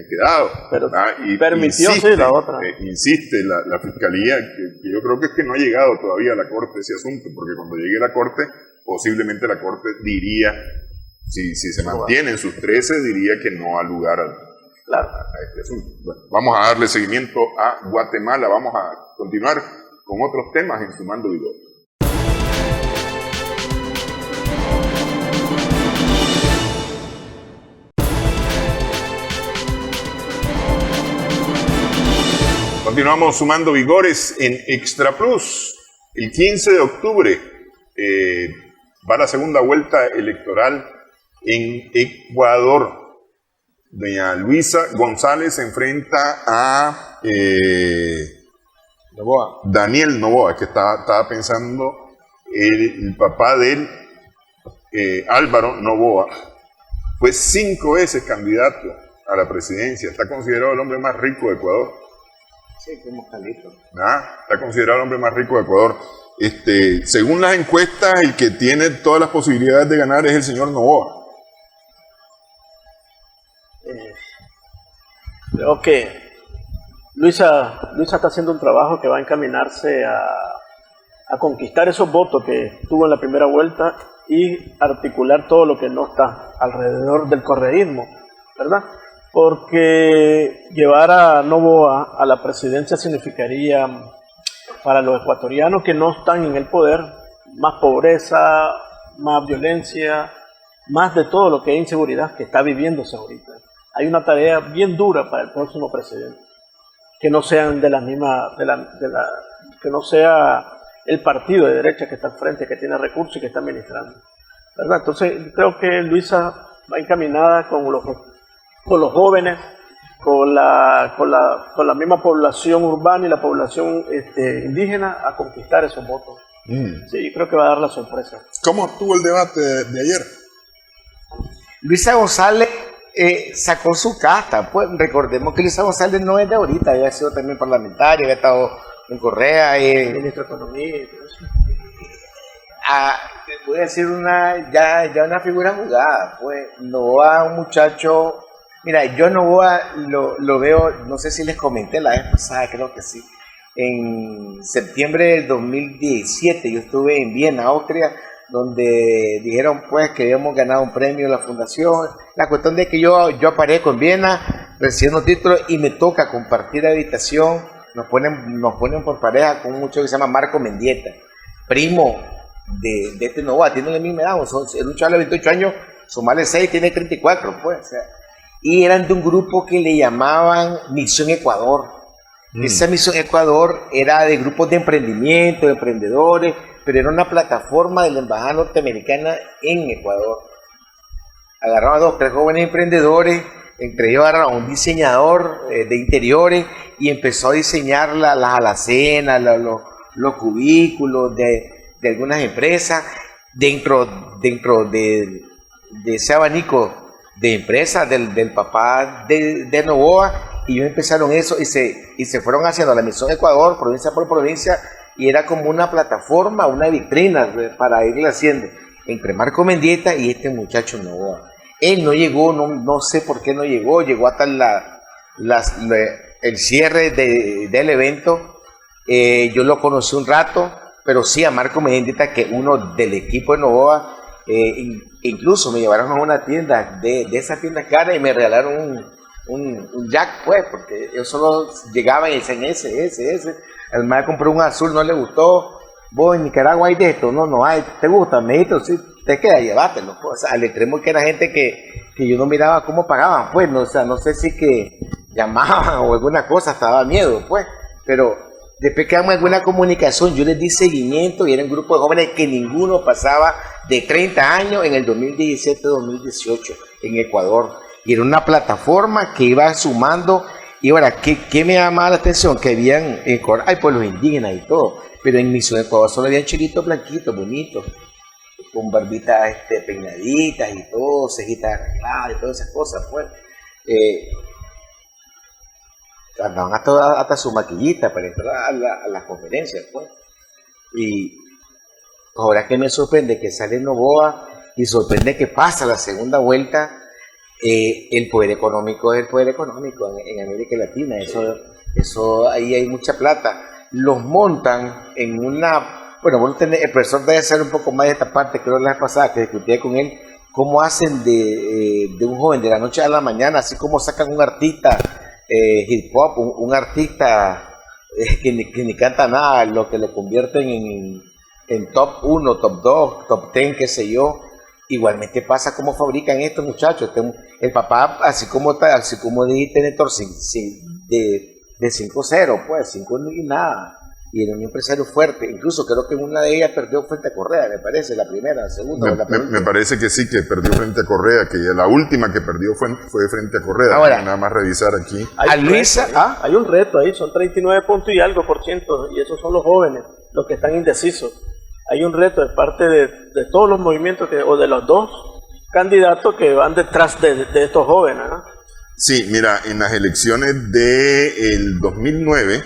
quedado. Pero y permitió, insiste, sí, la otra. Insiste la Fiscalía, que yo creo que es que no ha llegado todavía a la Corte ese asunto, porque cuando llegue a la Corte, posiblemente la Corte diría, si se mantiene en sus 13, diría que no ha lugar a este asunto. Bueno, vamos a darle seguimiento a Guatemala, vamos a continuar con otros temas en Sumando Vigor. Continuamos sumando vigores en Extra Plus. El 15 de octubre va la segunda vuelta electoral en Ecuador. Doña Luisa González se enfrenta a Daniel Noboa, que estaba pensando el papá de él, Álvaro Noboa. Fue 5 veces candidato a la presidencia. Está considerado el hombre más rico de Ecuador. Sí, como Calito. Está considerado el hombre más rico de Ecuador. Según las encuestas, el que tiene todas las posibilidades de ganar es el señor Noboa. Creo que Luisa está haciendo un trabajo que va a encaminarse a conquistar esos votos que tuvo en la primera vuelta y articular todo lo que no está alrededor del correísmo, ¿verdad? Porque llevar a Noboa a la presidencia significaría para los ecuatorianos que no están en el poder más pobreza, más violencia, más de todo lo que hay inseguridad que está viviéndose ahorita. Hay una tarea bien dura para el próximo presidente, que no sean de la misma, que no sea el partido de derecha que está al frente, que tiene recursos y que está administrando, ¿verdad? Entonces creo que Luisa va encaminada con los jóvenes, con la misma población urbana y la población indígena a conquistar esos votos. Sí, creo que va a dar la sorpresa. ¿Cómo estuvo el debate de ayer? Luisa González sacó su casta. Pues recordemos que Luisa González no es de ahorita, había sido también parlamentario, había estado en Correa. Ministro de Economía y todo eso. Voy a decir ya una figura jugada. Pues Novoa, un muchacho. Mira, yo Novoa lo veo, no sé si les comenté la vez pasada, creo que sí. En septiembre del 2017 yo estuve en Viena, Austria, donde dijeron pues que habíamos ganado un premio de la fundación. La cuestión de que yo aparezco en Viena, recibiendo títulos y me toca compartir habitación. Nos ponen por pareja con un muchacho que se llama Marco Mendieta, primo de este Novoa, tiene la misma edad, es un chaval de 28 años, sumarle 6, tiene 34, pues. O sea, y eran de un grupo que le llamaban Misión Ecuador. Esa Misión Ecuador era de grupos de emprendimiento, de emprendedores, pero era una plataforma de la Embajada Norteamericana en Ecuador. Agarraron a 2, 3 jóvenes emprendedores, entre ellos agarraron a un diseñador de interiores y empezó a diseñar las alacenas, los cubículos de algunas empresas dentro de ese abanico de empresas del papá de Novoa, y ellos empezaron eso y se fueron haciendo la Misión Ecuador, provincia por provincia, y era como una plataforma, una vitrina para irle haciendo entre Marco Mendieta y este muchacho Novoa. Él no llegó, no sé por qué no llegó hasta el cierre del evento. Yo lo conocí un rato, pero sí a Marco Mendieta, que uno del equipo de Novoa, incluso me llevaron a una tienda de esa tienda cara y me regalaron un jack, pues, porque yo solo llegaba y decían ese. El me compró un azul, no le gustó. Vos en Nicaragua hay de esto, no hay, ¿te gusta? Me dijiste, sí, te queda, llévatelo. Pues. O sea, al extremo que era gente que yo no miraba cómo pagaban, pues, no, o sea, no sé si que llamaban o alguna cosa, hasta daba miedo, pues, pero después que damos alguna comunicación, yo les di seguimiento y era un grupo de jóvenes que ninguno pasaba de 30 años en el 2017-2018 en Ecuador. Y era una plataforma que iba sumando. Y ahora, ¿qué me llamaba la atención? Que habían hay pueblos indígenas y todo, pero en Misión Ecuador solo habían chilitos blanquitos, bonitos, con barbitas peinaditas y todo, cejitas arregladas y todas esas cosas, pues. Andaban hasta su maquillita para entrar a las conferencias, pues. Y ahora que me sorprende que sale Novoa y sorprende que pasa la segunda vuelta, el poder económico es el poder económico en América Latina. Eso ahí hay mucha plata. Los montan en una... Bueno, el profesor debe ser un poco más de esta parte, creo la vez pasada que discutí con él, cómo hacen de un joven de la noche a la mañana, así como sacan un artista hip hop, un artista que ni canta nada, lo que lo convierten en top 1, top 2, top 10, qué sé yo. Igualmente pasa como fabrican estos muchachos. El papá, así como dijiste, Néstor, de 5-0, pues 5 y nada. Y era un empresario fuerte. Incluso creo que una de ellas perdió frente a Correa, me parece, la primera, la segunda. Me parece que sí, que perdió frente a Correa, que la última que perdió fue frente a Correa. Ahora, nada más revisar aquí. Hay un reto ahí, son 39 puntos y algo por ciento, y esos son los jóvenes, los que están indecisos. Hay un reto de parte de todos los movimientos o de los dos candidatos que van detrás de estos jóvenes, ¿no? Sí, mira, en las elecciones del 2009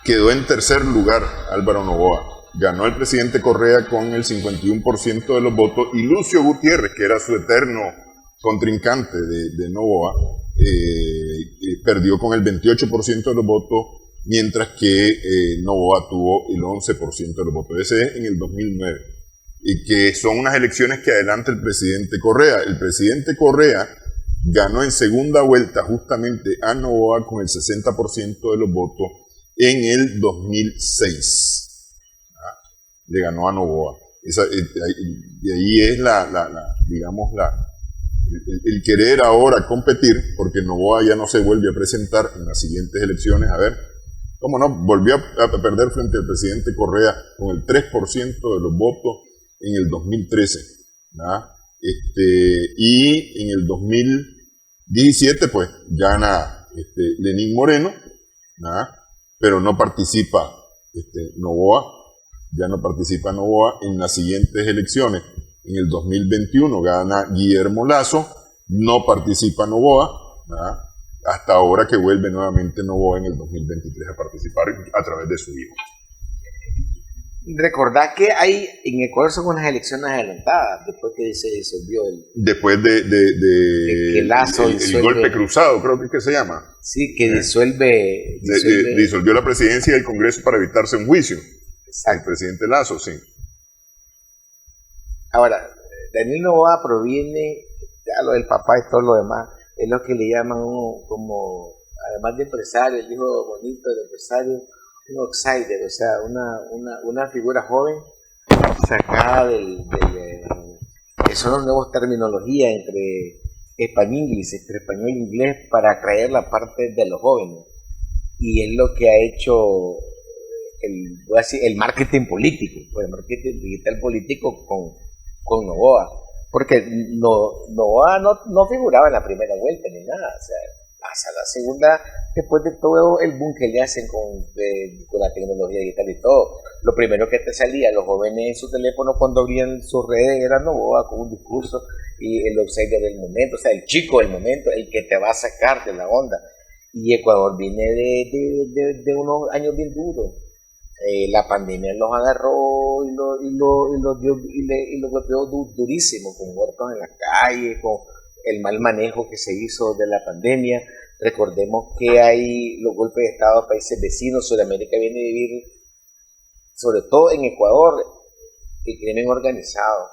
quedó en tercer lugar Álvaro Novoa. Ganó el presidente Correa con el 51% de los votos y Lucio Gutiérrez, que era su eterno contrincante de Novoa, perdió con el 28% de los votos, mientras que Novoa tuvo el 11% de los votos. Ese es en el 2009. Y que son unas elecciones que adelanta el presidente Correa. El presidente Correa ganó en segunda vuelta justamente a Novoa con el 60% de los votos en el 2006. Le ganó a Novoa. Y ahí es digamos, el querer ahora competir, porque Novoa ya no se vuelve a presentar en las siguientes elecciones. A ver, ¿cómo no? Volvió a perder frente al presidente Correa con el 3% de los votos en el 2013. Y en el 2017, pues, gana Lenín Moreno, pero no participa Novoa, ya no participa Novoa en las siguientes elecciones. En el 2021 gana Guillermo Lasso no participa Noboa, ¿verdad? Hasta ahora que vuelve nuevamente Noboa en el 2023 a participar a través de su hijo. Recordad que hay en Ecuador son unas elecciones adelantadas después que se disolvió después de que Lazo el golpe cruzado, creo que es que se llama. Sí, que disolvió la presidencia y el Congreso para evitarse un juicio. Exacto. El presidente Lazo, sí. Ahora, Daniel Noboa proviene, ya lo del papá y todo lo demás, es lo que le llaman como, además de empresario, el hijo bonito del empresario, un outsider, o sea, una figura joven sacada que son las nuevas terminologías entre español e inglés para atraer la parte de los jóvenes. Y es lo que ha hecho el marketing político, el marketing digital político con Noboa. Porque Noboa no figuraba en la primera vuelta ni nada, o sea, pasa la segunda después de todo el boom que le hacen con la tecnología digital y todo. Lo primero que te salía, los jóvenes en su teléfono cuando abrían sus redes era Noboa con un discurso y el outsider del momento, o sea, el chico del momento, el que te va a sacar de la onda. Y Ecuador viene de unos años bien duros. La pandemia los agarró y los golpeó durísimo, con muertos en la calle, con el mal manejo que se hizo de la pandemia. Recordemos que hay los golpes de Estado de países vecinos. Sudamérica viene a vivir, sobre todo en Ecuador, el crimen organizado.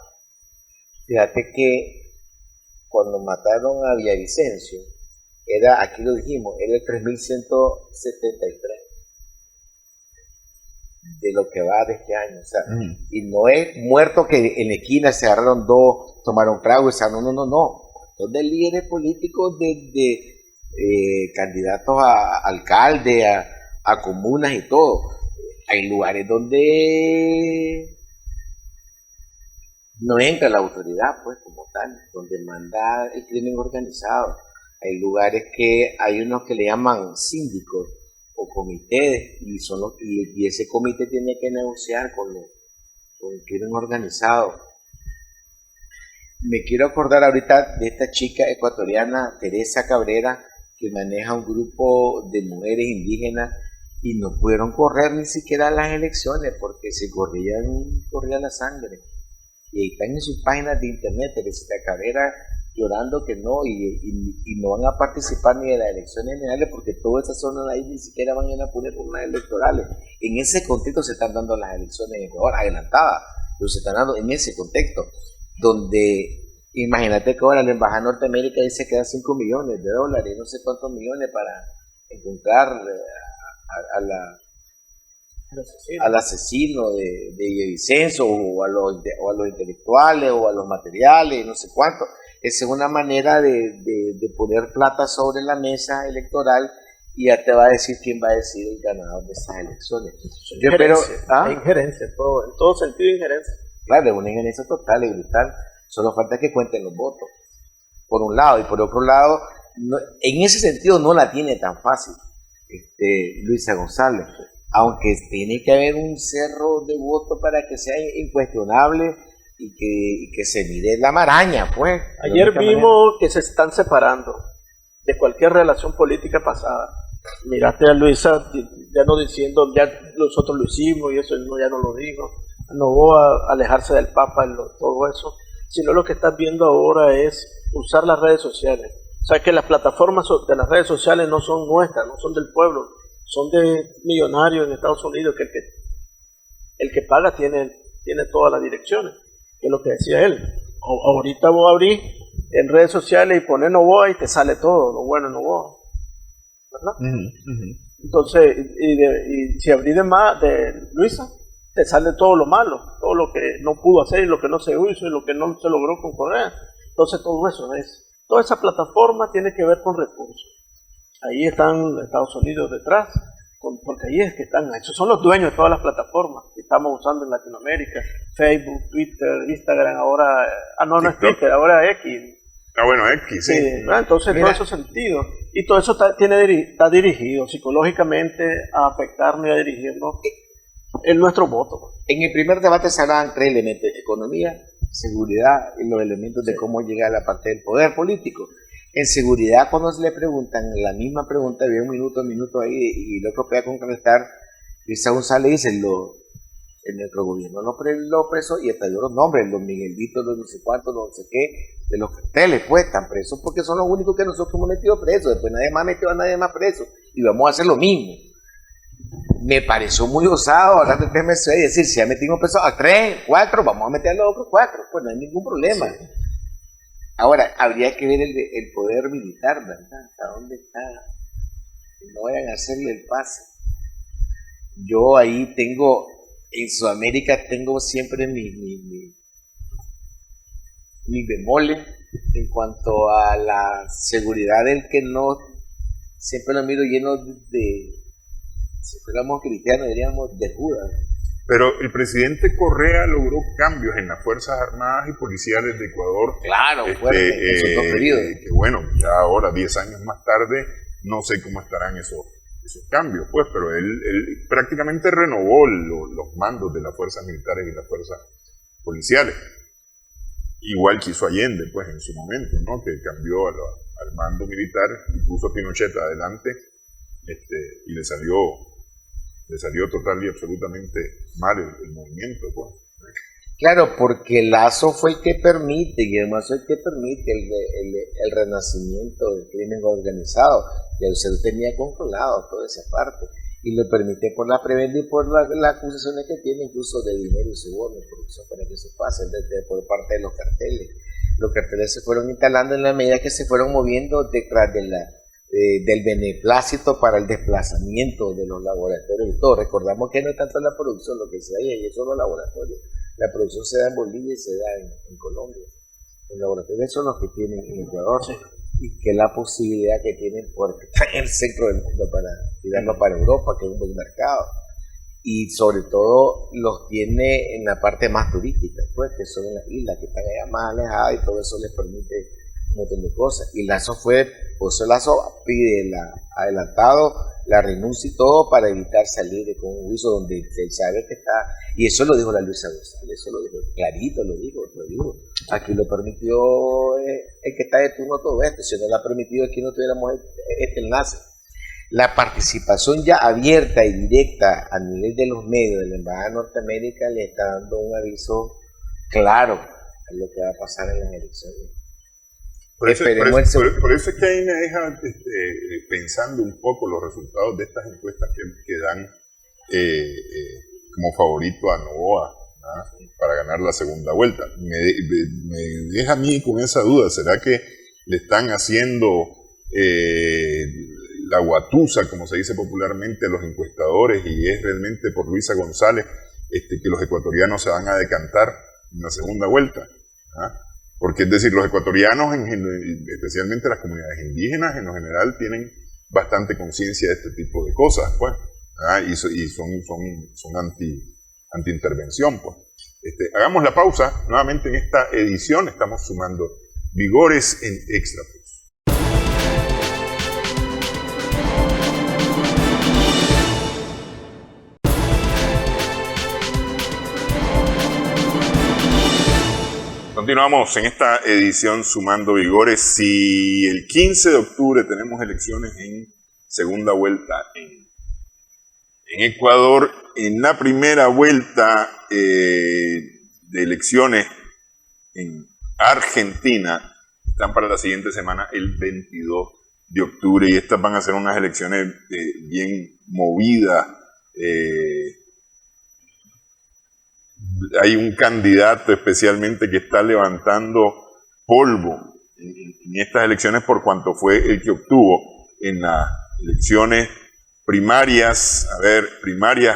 Fíjate que cuando mataron a Villavicencio, aquí lo dijimos, era el 3173 de lo que va de este año, o sea, y no es muerto que en la esquina se agarraron dos, tomaron trago y no, son de líderes políticos de candidatos a alcalde, a comunas y todo. Hay lugares donde no entra la autoridad, pues, como tal, donde manda el crimen organizado. Hay lugares que hay unos que le llaman síndicos o comités, y ese comité tiene que negociar con el crimen organizado. Me quiero acordar ahorita de esta chica ecuatoriana, Teresa Cabrera, que maneja un grupo de mujeres indígenas y no pudieron correr ni siquiera las elecciones porque se corría la sangre. Y ahí están en sus páginas de internet, Teresa Cabrera llorando que no, y no van a participar ni de las elecciones generales porque todas esas zonas ahí ni siquiera van a poner urnas electorales. En ese contexto se están dando las elecciones en Ecuador, adelantadas, pero se están dando en ese contexto, donde imagínate que ahora la Embajada de Norteamérica dice que da $5 millones, no sé cuántos millones para encontrar al asesino de Villavicencio o a los intelectuales o a los materiales, no sé cuánto. Esa es una manera de poner plata sobre la mesa electoral y ya te va a decir quién va a decidir el ganador de esas elecciones. Injerencia, en todo sentido injerencia. Claro, es una injerencia total y brutal. Solo falta que cuenten los votos, por un lado, y por otro lado, en ese sentido no la tiene tan fácil Luisa González, aunque tiene que haber un cerro de votos para que sea incuestionable y que se mire la maraña, pues. Ayer vimos que se están separando de cualquier relación política pasada. Miraste a Luisa ya no diciendo, ya nosotros lo hicimos y eso ya no lo dijo, no voy a alejarse del Papa, todo eso, sino lo que estás viendo ahora es usar las redes sociales. O sea que las plataformas de las redes sociales no son nuestras, no son del pueblo, son de millonarios en Estados Unidos, que el que paga tiene todas las direcciones, que es lo que decía él. Ahorita vos abrís en redes sociales y pones Noboa y te sale todo, lo bueno es Noboa, ¿verdad? Entonces, y si abrís de Luisa, te sale todo lo malo, todo lo que no pudo hacer y lo que no se hizo y lo que no se logró con Correa. Entonces todo eso toda esa plataforma tiene que ver con recursos. Ahí están Estados Unidos detrás, porque ahí es que están, esos son los dueños de todas las plataformas que estamos usando en Latinoamérica, Facebook, Twitter, Instagram, ahora, no es Twitter, ahora X. Bueno, X, sí. Entonces, todo eso sentido. Y todo eso está dirigido psicológicamente a afectarnos y a dirigirnos en nuestro voto. En el primer debate se hablaban 3 elementos: economía, seguridad y los elementos de cómo llega a la parte del poder político. En seguridad, cuando se le preguntan la misma pregunta, había un minuto ahí, y lo que pueda concretar, Luisa González dice, en nuestro gobierno los presos, y hasta dio los nombres, los Miguelitos, los no sé cuántos, los no sé qué, de los carteles, pues, están presos porque son los únicos que nosotros hemos metido presos, después nadie más metió a nadie más preso, y vamos a hacer lo mismo. Me pareció muy osado hablar de 3 meses y decir, si ya metimos presos a 3, 4, vamos a meter a los otros 4, pues no hay ningún problema. Sí. Ahora, habría que ver el poder militar, ¿verdad? ¿Hasta dónde está? Que no vayan a hacerle el pase. Yo ahí tengo, en Sudamérica tengo siempre mi bemoles en cuanto a la seguridad del que no, siempre lo miro lleno si fuéramos cristianos diríamos de Judas. Pero el presidente Correa logró cambios en las Fuerzas Armadas y Policiales de Ecuador. Claro, fuerte, esos 2 periodos. Que bueno, ya ahora, 10 años más tarde, no sé cómo estarán esos cambios, pues, pero él prácticamente renovó los mandos de las fuerzas militares y las fuerzas policiales. Igual que hizo Allende, pues, en su momento, ¿no? Que cambió al mando militar y puso a Pinochet adelante, y le salió total y absolutamente mal el movimiento, pues. Claro, porque Lazo fue el que permite, y además fue el que permite el renacimiento del crimen organizado, que usted tenía controlado toda esa parte, y lo permite por la prebenda y por las acusaciones que tiene, incluso de dinero y soborno, corrupción, para que eso pase por parte de los carteles. Los carteles se fueron instalando en la medida que se fueron moviendo detrás del beneplácito para el desplazamiento de los laboratorios y todo. Recordamos que no es tanto la producción lo que se da ahí, son los laboratorios. La producción se da en Bolivia y se da en Colombia. Los laboratorios son los que tienen en Ecuador, sí. Y que la posibilidad que tienen porque están en el centro del mundo para tirarlo para Europa, que es un buen mercado. Y sobre todo los tiene en la parte más turística, pues, que son en las islas que están allá más alejadas, y todo eso les permite un montón de cosas. Y Lazo Lazo pide adelantado la renuncia y todo para evitar salir con un juicio donde él sabe que está, y eso lo dijo la Luisa González, eso lo dijo clarito, lo dijo. Aquí lo permitió el que está de turno todo esto, si no lo ha permitido aquí no tuviéramos este enlace. La participación ya abierta y directa a nivel de los medios de la Embajada de Norteamérica le está dando un aviso claro a lo que va a pasar en las elecciones. Por eso es que ahí me deja pensando un poco los resultados de estas encuestas que dan como favorito a Noboa, ¿no? Para ganar la segunda vuelta. Me deja a mí con esa duda, ¿será que le están haciendo la guatusa, como se dice popularmente, a los encuestadores, y es realmente por Luisa González que los ecuatorianos se van a decantar en la segunda vuelta? ¿Ah? Porque es decir, los ecuatorianos, especialmente las comunidades indígenas, en lo general tienen bastante conciencia de este tipo de cosas, pues, y son anti-intervención, pues. Hagamos la pausa, nuevamente en esta edición estamos sumando Vigores en Extra Plus. Continuamos en esta edición Sumando Vigores. Si el 15 de octubre tenemos elecciones en segunda vuelta en Ecuador, en la primera vuelta de elecciones en Argentina están para la siguiente semana, el 22 de octubre, y estas van a ser unas elecciones bien movidas. Hay un candidato especialmente que está levantando polvo en estas elecciones por cuanto fue el que obtuvo en las elecciones primarias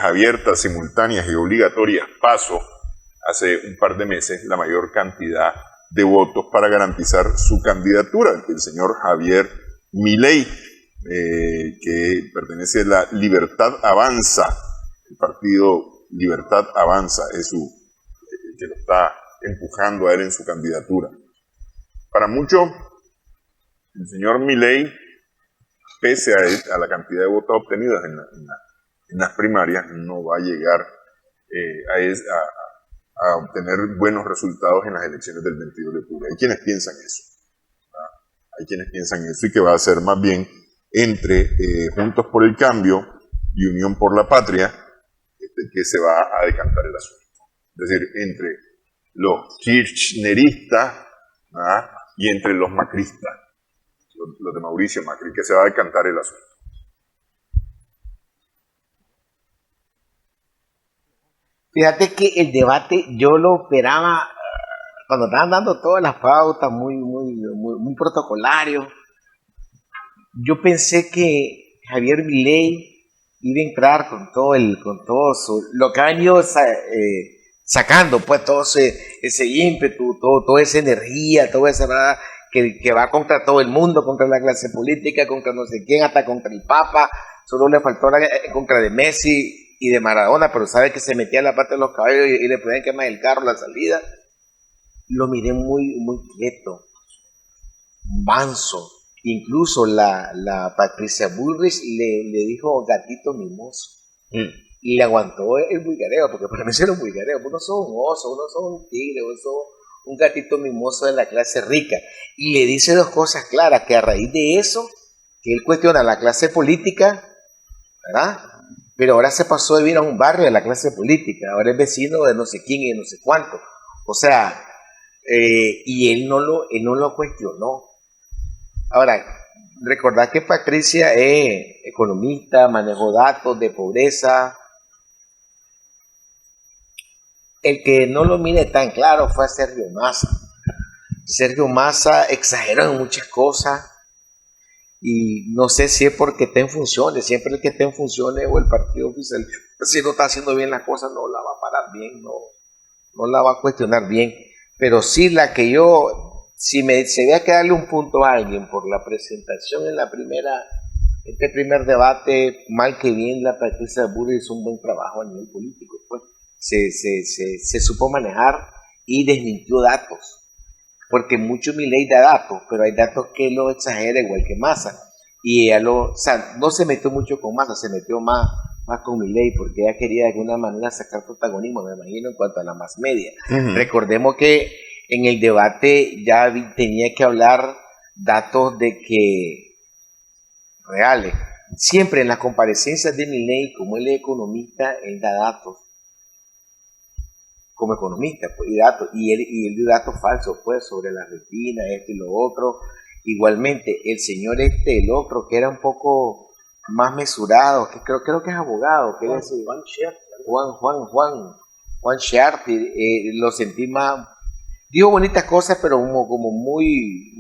abiertas, simultáneas y obligatorias, PASO, hace un par de meses, la mayor cantidad de votos para garantizar su candidatura, el señor Javier Milei, que pertenece a la Libertad Avanza, el partido Libertad Avanza es que lo está empujando a él en su candidatura. Para muchos, el señor Milei, pese a la cantidad de votos obtenidos en las primarias, no va a llegar a obtener buenos resultados en las elecciones del 22 de octubre. Hay quienes piensan eso. Hay quienes piensan eso y que va a ser más bien entre Juntos por el Cambio y Unión por la Patria que se va a decantar el asunto. Es decir, entre los kirchneristas y entre los macristas, los de Mauricio Macri, que se va a decantar el asunto. Fíjate que el debate yo lo esperaba cuando estaban dando todas las pautas muy protocolario. Yo pensé que Javier Milei iba a entrar con lo que ha venido sacando, pues todo ese ímpetu, toda esa energía, toda esa que va contra todo el mundo, contra la clase política, contra no sé quién, hasta contra el Papa. Solo le faltó contra de Messi y de Maradona, pero sabe que se metía la pata de los caballos y le podían quemar el carro la salida. Lo miré muy quieto, manso. Incluso la Patricia Bullrich le dijo gatito mimoso. Y le aguantó el bulgareo, porque para mí eso era un bulgareo. Uno sos un oso, uno sos un tigre, uno sos un gatito mimoso de la clase rica. Y le dice dos cosas claras, que a raíz de eso, que él cuestiona la clase política, ¿verdad? Pero ahora se pasó de vivir a un barrio de la clase política, ahora es vecino de no sé quién y de no sé cuánto. O sea, y él no lo cuestionó. Ahora, recordad que Patricia es economista, manejó datos de pobreza. El que no lo mire tan claro fue a Sergio Massa. Sergio Massa exageró en muchas cosas y no sé si es porque está en funciones. Siempre el que está en funciones o el partido oficial, si no está haciendo bien las cosas, no la va a parar bien, no la va a cuestionar bien. Pero sí la que yo, si se había que darle un punto a alguien por la presentación en este primer debate, mal que bien la Patricia Bullrich hizo un buen trabajo a nivel político, pues se supo manejar y desmintió datos, porque mucho Milei da datos, pero hay datos que lo exagera igual que Massa, y ella no se metió mucho con Massa, se metió más con Milei, porque ella quería de alguna manera sacar protagonismo, me imagino, en cuanto a la más media. Recordemos que en el debate ya tenía que hablar datos de que reales. Siempre en las comparecencias de Milei, como él es economista, él da datos como economista, pues, y él dio datos falsos, pues, sobre la Argentina, esto y lo otro. Igualmente, el señor el otro, que era un poco más mesurado, que creo que es abogado, que es Juan Schiarti, lo sentí más, dijo bonitas cosas, pero como muy,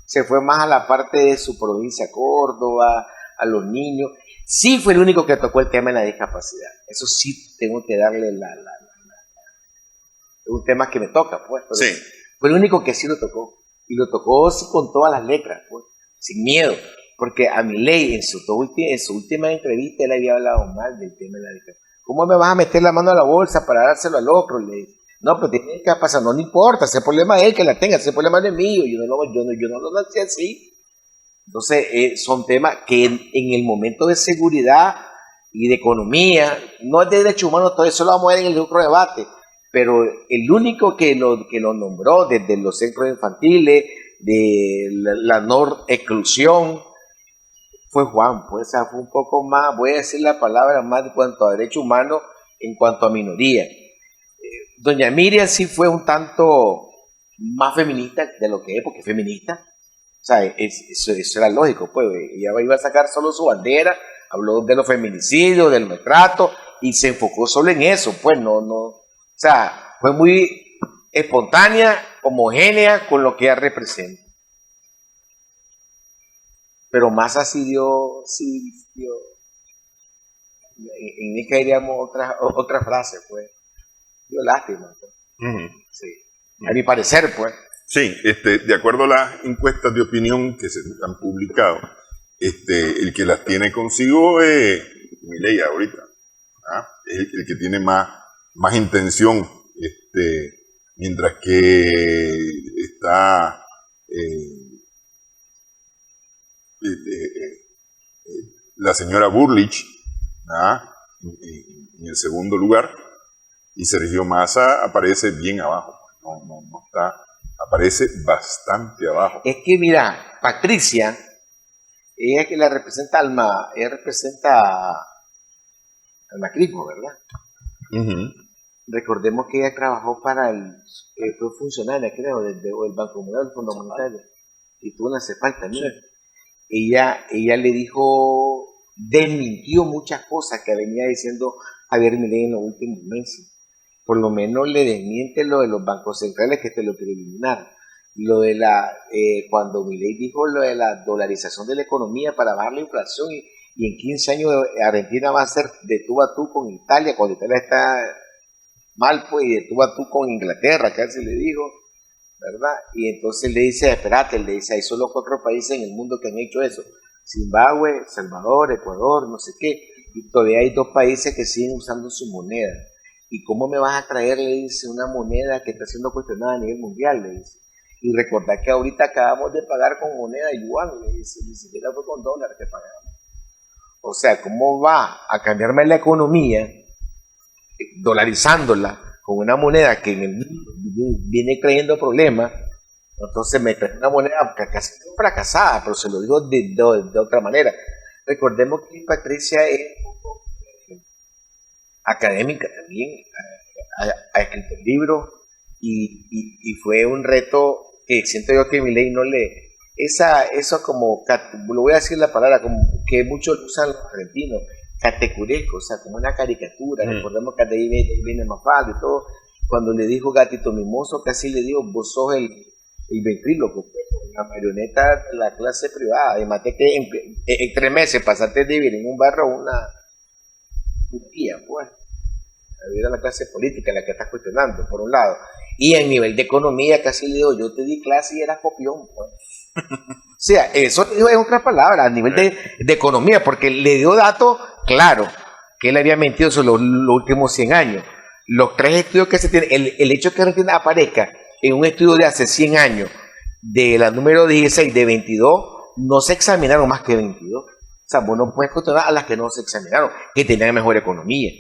se fue más a la parte de su provincia, Córdoba, a los niños. Sí fue el único que tocó el tema de la discapacidad. Eso sí tengo que darle un tema que me toca, pues. Pero sí. Fue el único que sí lo tocó. Y lo tocó con todas las letras, pues, sin miedo. Porque a Milei, en su última entrevista, él había hablado mal del tema de la discapacidad. ¿Cómo me vas a meter la mano a la bolsa para dárselo al otro? Le dice. No, pero tiene que pasar, no importa, ese problema es él que la tenga, ese problema no es mío, yo no lo nací así. Entonces, son temas que en el momento de seguridad y de economía, no es de derechos humanos, todo eso lo vamos a ver en el otro debate, pero el único que lo nombró desde los centros infantiles, de la no exclusión, fue Juan, pues, o sea, fue un poco más, voy a decir la palabra más en cuanto a derechos humanos, en cuanto a minoría. Doña Miriam sí fue un tanto más feminista de lo que es, porque es feminista. O sea, eso era lógico, pues. Ella iba a sacar solo su bandera, habló de los feminicidios, del maltrato, y se enfocó solo en eso, pues. O sea, fue muy espontánea, homogénea con lo que ella representa. Pero más así dio. En mí caeríamos otra frase, pues. Dio lástima, pues. Sí. A mi parecer, pues. Sí, de acuerdo a las encuestas de opinión que se han publicado, el que las tiene consigo es Milei ahorita, es el que tiene más intención, mientras que está la señora Bullrich en el segundo lugar, Y Sergio Massa aparece bien abajo, no está, aparece bastante abajo. Es que mira, Patricia, ella que la representa ella representa al macrismo, ¿verdad? Recordemos que ella trabajó para fue funcionaria, creo, desde el Banco Mundial, el Fondo Monetario, y tuvo una CEPAL también. Sí. Ella le dijo, desmintió muchas cosas que venía diciendo Javier Milei en los últimos meses. Por lo menos le desmiente lo de los bancos centrales que lo quiere eliminar. Lo de cuando Milei dijo lo de la dolarización de la economía para bajar la inflación y en 15 años Argentina va a ser de tú a tú con Italia, cuando Italia está mal, pues, y de tú a tú con Inglaterra, casi le dijo, ¿verdad? Y entonces le dice, espérate, le dice, hay solo 4 países en el mundo que han hecho eso: Zimbabue, Salvador, Ecuador, no sé qué, y todavía hay 2 países que siguen usando su moneda. ¿Y cómo me vas a traer, le dice, una moneda que está siendo cuestionada a nivel mundial? Le dice. Y recordad que ahorita acabamos de pagar con moneda yuan, le dice, ni siquiera fue con dólar que pagamos. O sea, ¿cómo va a cambiarme la economía dolarizándola con una moneda que viene trayendo problemas? Entonces me trae una moneda casi fracasada, pero se lo digo de otra manera. Recordemos que Patricia es académica también, ha escrito libros y fue un reto que siento yo que Milei no le... Eso como, lo voy a decir la palabra, como que muchos usan los argentinos, catecuresco, o sea, como una caricatura. Recordemos que de ahí viene Mafalda y todo. Cuando le dijo Gatito Mimoso, casi le dijo, vos sos el ventríloco, la marioneta de la clase privada. Y maté que en 3 meses pasaste de vivir en un barrio a una día, pues. Era la clase política la que estás cuestionando, por un lado. Y en nivel de economía, casi le digo, yo te di clase y eras copión, pues. O sea, eso dijo en otras palabras, a nivel de economía, porque le dio datos claros que él había mentido sobre los últimos 100 años. Los 3 estudios que se tienen, el hecho de que Argentina aparezca en un estudio de hace 100 años, de la número 16, de 22, no se examinaron más que 22. O sea, vos no puedes cuestionar a las que no se examinaron, que tenían mejor economía.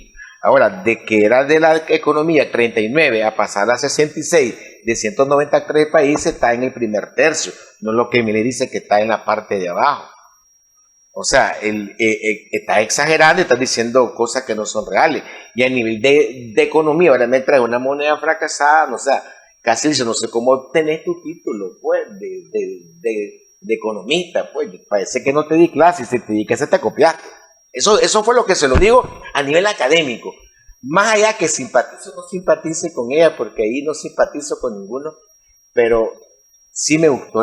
Ahora, de que era de la economía 39 a pasar a 66 de 193 países, está en el primer tercio, no lo que Milei dice que está en la parte de abajo. O sea, él está exagerando y está diciendo cosas que no son reales. Y a nivel de economía, ahora me trae una moneda fracasada, o sea, casi dice, no sé cómo tenés tu título, pues, de economista, pues, parece que no te di clase, si te di clase te copiaste. Eso fue lo que se lo digo a nivel académico. Más allá que simpatice o no simpatice con ella, porque ahí no simpatizo con ninguno, pero sí me gustó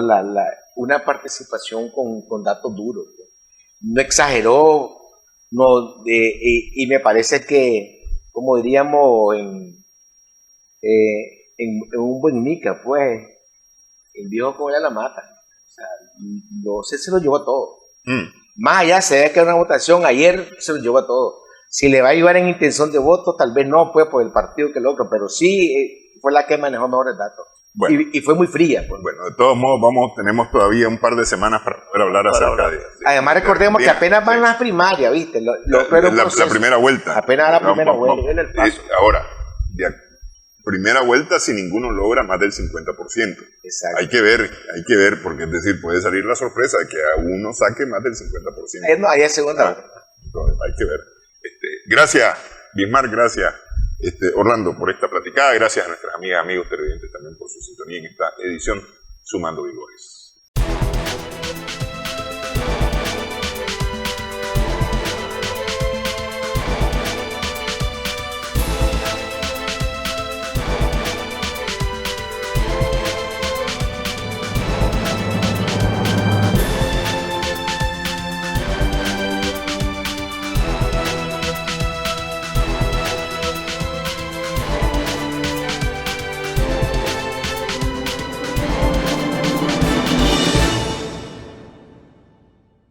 una participación con datos duros. No exageró, y me parece que, como diríamos en un buen mica, pues, el viejo como ya la mata. O sea, no sé, se lo llevó todo. Más allá se ve que era una votación, ayer se lo llevó a todo. Si le va a ayudar en intención de voto, tal vez no, pues, por el partido que el otro, pero sí fue la que manejó mejores datos. Bueno, y fue muy fría. Pues. Bueno, de todos modos, tenemos todavía un par de semanas para poder hablar acerca de... Además, recordemos que apenas van las primarias, ¿viste? La primera vuelta. Apenas la primera vuelta. Viene el paso. Ahora, primera vuelta si ninguno logra más del 50%. Exacto. Hay que ver, porque es decir, puede salir la sorpresa de que a uno saque más del 50%. No, ahí es segunda vuelta. Entonces, hay que ver. Gracias, Bismar, gracias, Orlando, por esta platicada. Gracias a nuestras amigas, amigos televidentes también por su sintonía en esta edición Sumando Vigores.